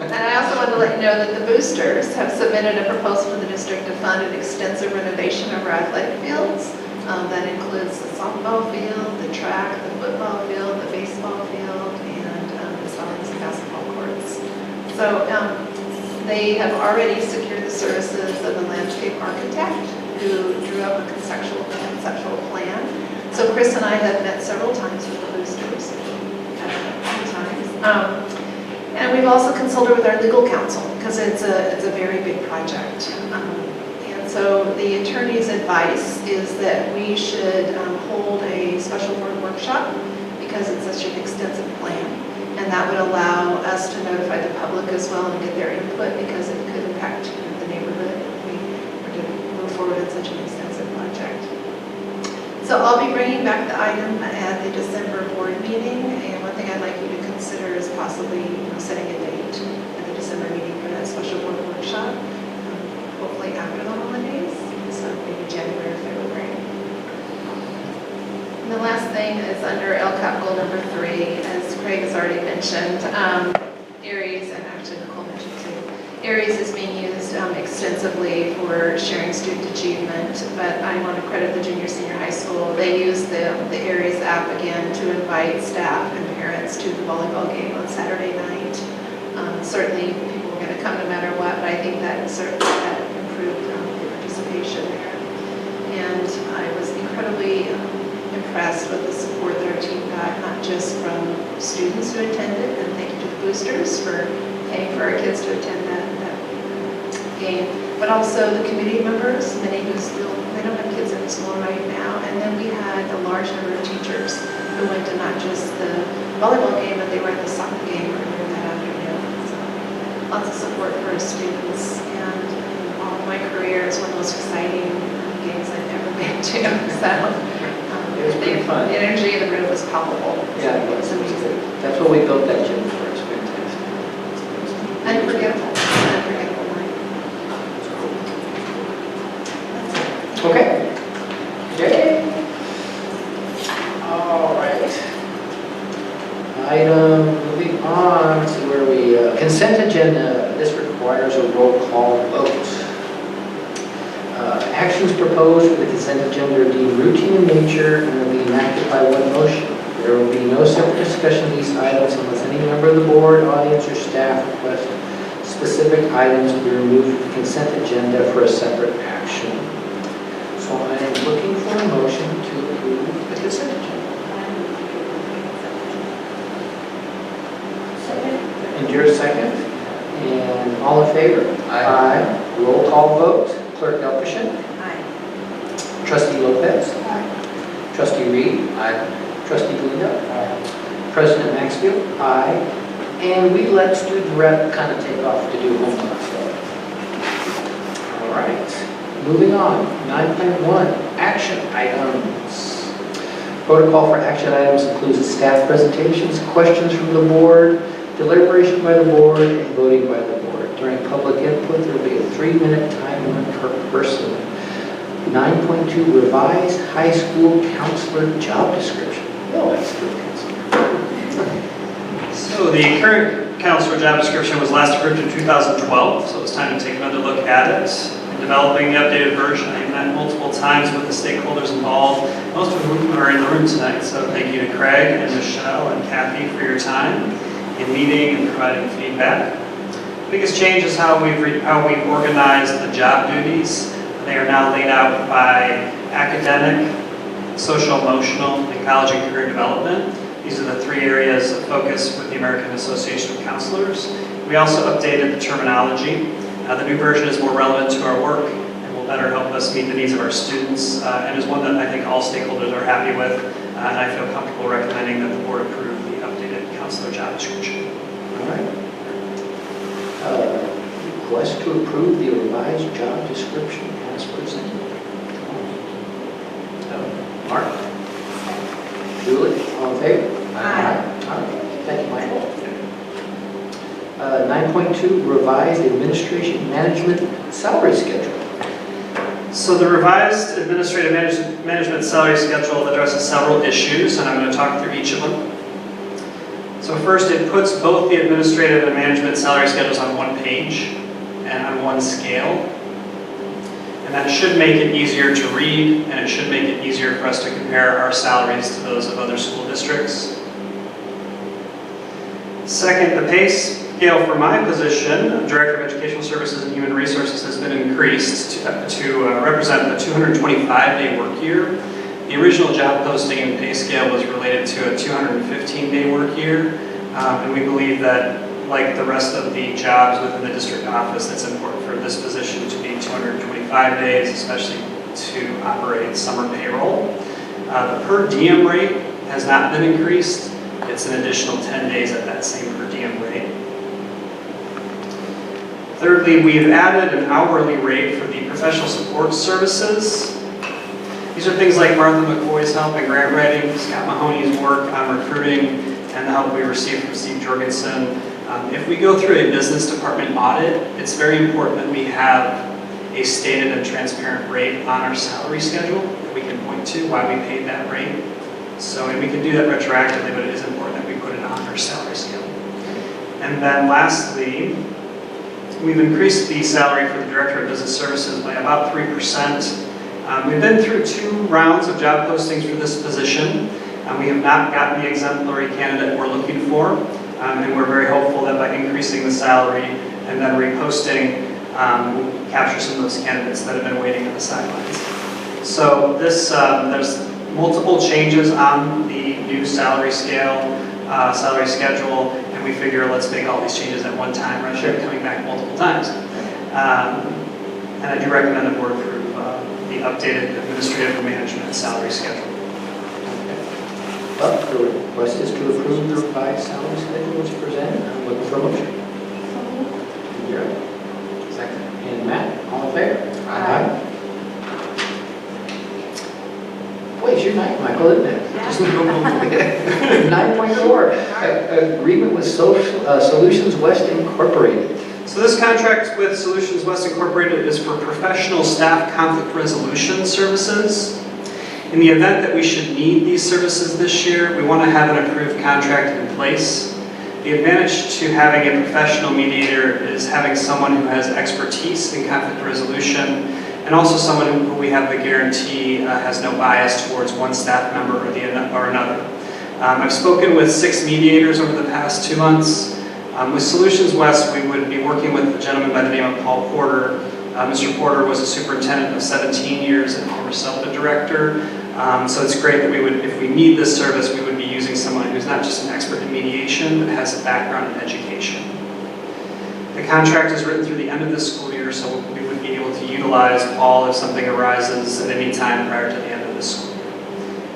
R: And I also want to let you know that the boosters have submitted a proposal to the district to fund an extensive renovation of our athletic fields. That includes the softball field, the track, the football field, the baseball field, and the soccer and basketball courts. So they have already secured the services of a landscape architect who drew up a conceptual plan. So Chris and I have met several times with the boosters, and we've also consulted with our legal counsel because it's a very big project. So the attorney's advice is that we should hold a special board workshop because it's such an extensive plan. And that would allow us to notify the public as well and get their input because it could impact the neighborhood if we were to move forward in such an extensive project. So I'll be bringing back the item at the December board meeting. And one thing I'd like you to consider is possibly setting a date at the December meeting for that special board workshop. Hopefully after the holidays, so maybe January or February. And the last thing is under LCAP goal number 3, as Craig has already mentioned, ARIES, and actually Nicole mentioned too, ARIES is being used extensively for sharing student achievement, but I want to credit the junior senior high school. They use the ARIES app again to invite staff and parents to the volleyball game on Saturday night. Certainly people are going to come no matter what, but I think that certainly improved participation there. And I was incredibly impressed with the support that our team got, not just from students who attended, and thank you to the boosters for paying for our kids to attend that game, but also the community members, many who still, they don't have kids in school right now, and then we had a large number of teachers who went to not just the volleyball game, but they were at the soccer game earlier that afternoon. So lots of support for our students, and all of my career is one of the most exciting games I've ever been to. So
A: It was pretty fun.
R: The energy in the room was palpable.
A: Yeah, it was amazing. That's what we built that gym for. It's fantastic.
R: Unforgettable. Unforgettable night.
A: Okay. Jay? All right. Moving on to where we, consent agenda. This requires a roll call vote. Actions proposed for the consent agenda are deemed routine in nature and will be enacted by one motion. There will be no separate discussion of these items unless any member of the board, audience, or staff request specific items to be removed from the consent agenda for a separate action. So I am looking for a motion to approve the consent agenda.
M: Second.
A: And your second? And all in favor? Aye. Roll call vote. Clerk Elphishan?
C: Aye.
A: Trustee Lopez?
M: Aye.
A: Trustee Reed?
O: Aye.
A: Trustee Guida? President Maxfield? Aye. And we let student rep kind of take off to do homework, so. All right, moving on. 9.1, action items. Protocol for action items includes staff presentations, questions from the board, deliberation by the board, and voting by the board. During public input, there will be a 3-minute time limit per person. 9.2, revised high school counselor job description. Oh, high school counselor.
N: So the current counselor job description was last approved in 2012, so it's time to take another look at it. In developing the updated version, I met multiple times with the stakeholders involved, most of whom are in the room tonight, so thank you to Craig and Michelle and Kathy for your time in meeting and providing feedback. The biggest change is how we've organized the job duties. They are now laid out by academic, social, emotional, and college and career development. These are the 3 areas of focus with the American Association of Counselors. We also updated the terminology. The new version is more relevant to our work and will better help us meet the needs of our students, and is one that I think all stakeholders are happy with, and I feel comfortable recommending that the board approve the updated counselor job description.
A: All right. Request to approve the revised job description as presented. Mark? Julie, all in favor?
J: Aye.
A: All right. Thank you, Michael. 9.2, revised administration management salary schedule.
N: So the revised administrative management salary schedule addresses several issues, and I'm going to talk through each of them. So first, it puts both the administrative and management salary schedules on one page and on one scale. And that should make it easier to read, and it should make it easier for us to compare our salaries to those of other school districts. Second, the pay scale for my position, Director of Educational Services and Human Resources, has been increased to represent a 225-day work year. The original job posting and pay scale was related to a 215-day work year, and we believe that, like the rest of the jobs within the district office, it's important for this position to be 225 days, especially to operate summer payroll. The per diem rate has not been increased. It's an additional 10 days at that same per diem rate. Thirdly, we've added an hourly rate for the professional support services. These are things like Martha McCoy's help in grant writing, Scott Mahoney's work on recruiting, and the help we received from Steve Jorgensen. If we go through a business department audit, it's very important that we have a stated and transparent rate on our salary schedule that we can point to why we paid that rate. So, and we can do that retroactively, but it is important that we put it on our salary scale. And then lastly, we've increased the salary for the Director of Business Services by about 3%. We've been through 2 rounds of job postings for this position, and we have not gotten the exemplary candidate we're looking for. And we're very hopeful that by increasing the salary and then reposting, we'll capture some of those candidates that have been waiting on the sidelines. So this, there's multiple changes on the new salary scale, salary schedule, and we figure let's make all these changes at one time rather than coming back multiple times. And I do recommend the board approve the updated administrative management salary schedule.
A: Well, the request is to approve the revised salary schedule as presented. I'm looking for a motion. Gary? Second. And Matt, all in favor? Aye. Boy, it's your night, Michael, isn't it? Just 9.4, agreement with Solutions West Incorporated.
N: So this contract with Solutions West Incorporated is for professional staff conflict resolution services. In the event that we should need these services this year, we want to have an approved contract in place. The advantage to having a professional mediator is having someone who has expertise in conflict resolution, and also someone who we have the guarantee has no bias towards one staff member or another. I've spoken with 6 mediators over the past 2 months. With Solutions West, we would be working with a gentleman by the name of Paul Porter. Mr. Porter was a superintendent of 17 years and former SELPA director. So it's great that we would, if we need this service, we would be using someone who's not just an expert in mediation, but has a background in education. The contract is written through the end of this school year, so we would be able to utilize Paul if something arises at any time prior to the end of the school year.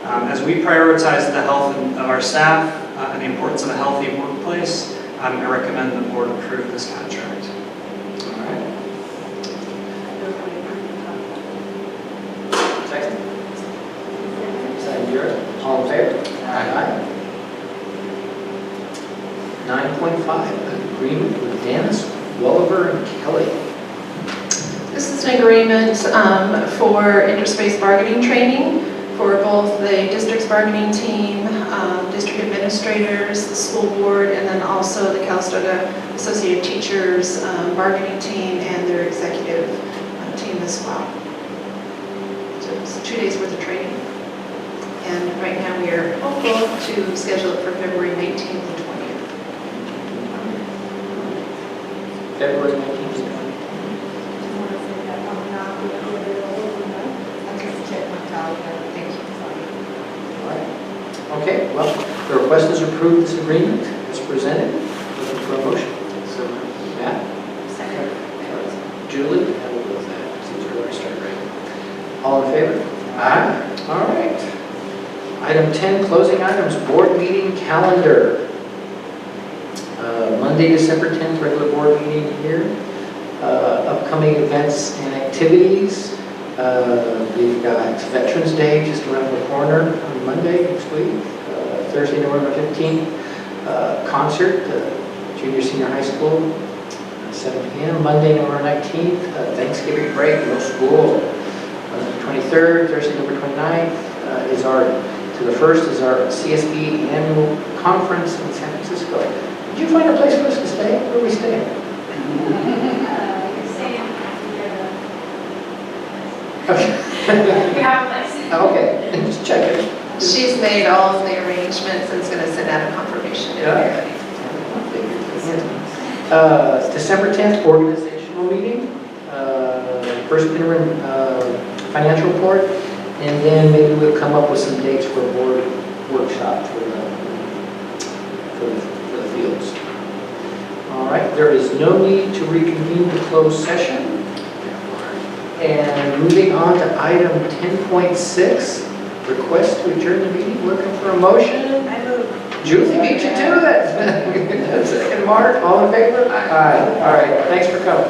N: As we prioritize the health of our staff and the importance of a healthy workplace, I recommend the board approve this contract.
A: All right. Second? Second, Jared. All in favor? Aye. 9.5, agreement with Dennis, Welliver, and Kelly.
R: This is an agreement for interface bargaining training for both the district's bargaining team, district administrators, the school board, and then also the Calistoga Associated Teachers bargaining team and their executive team as well. So it's 2 days worth of training. And right now we are hopeful to schedule it for February 19th and 20th.
A: February 19th. Okay, well, the request is approved this agreement as presented. Looking for a motion.
O: So,
A: Matt?
J: Second.
A: Julie? I will go with that, since we're already started, right? All in favor? Aye. All right. Item 10, closing items, board meeting calendar. Monday, December 10th, regular board meeting here. Upcoming events and activities. We've got Veterans Day just around the corner on Monday next week. Thursday, November 15th, concert, junior senior high school, 7 p.m. Monday, November 19th, Thanksgiving break, no school. 23rd, Thursday, November 29th, to the 1st is our CSB annual conference in San Francisco. Did you find a place for us to stay? Where are we staying?
L: You're saying,
A: Okay.
L: we have a place.
A: Okay, just check it.
R: She's made all of the arrangements and is going to send out a confirmation to everybody.
A: December 10th, organizational meeting, first interim financial report, and then maybe we'll come up with some dates for a board workshop for the fields. All right, there is no need to reconvene the closed session. And moving on to item 10.6, request to adjourn the meeting, looking for a motion.
C: I move.
A: Julie beat you to it. Second, Mark, all in favor? Aye. All right, thanks for coming.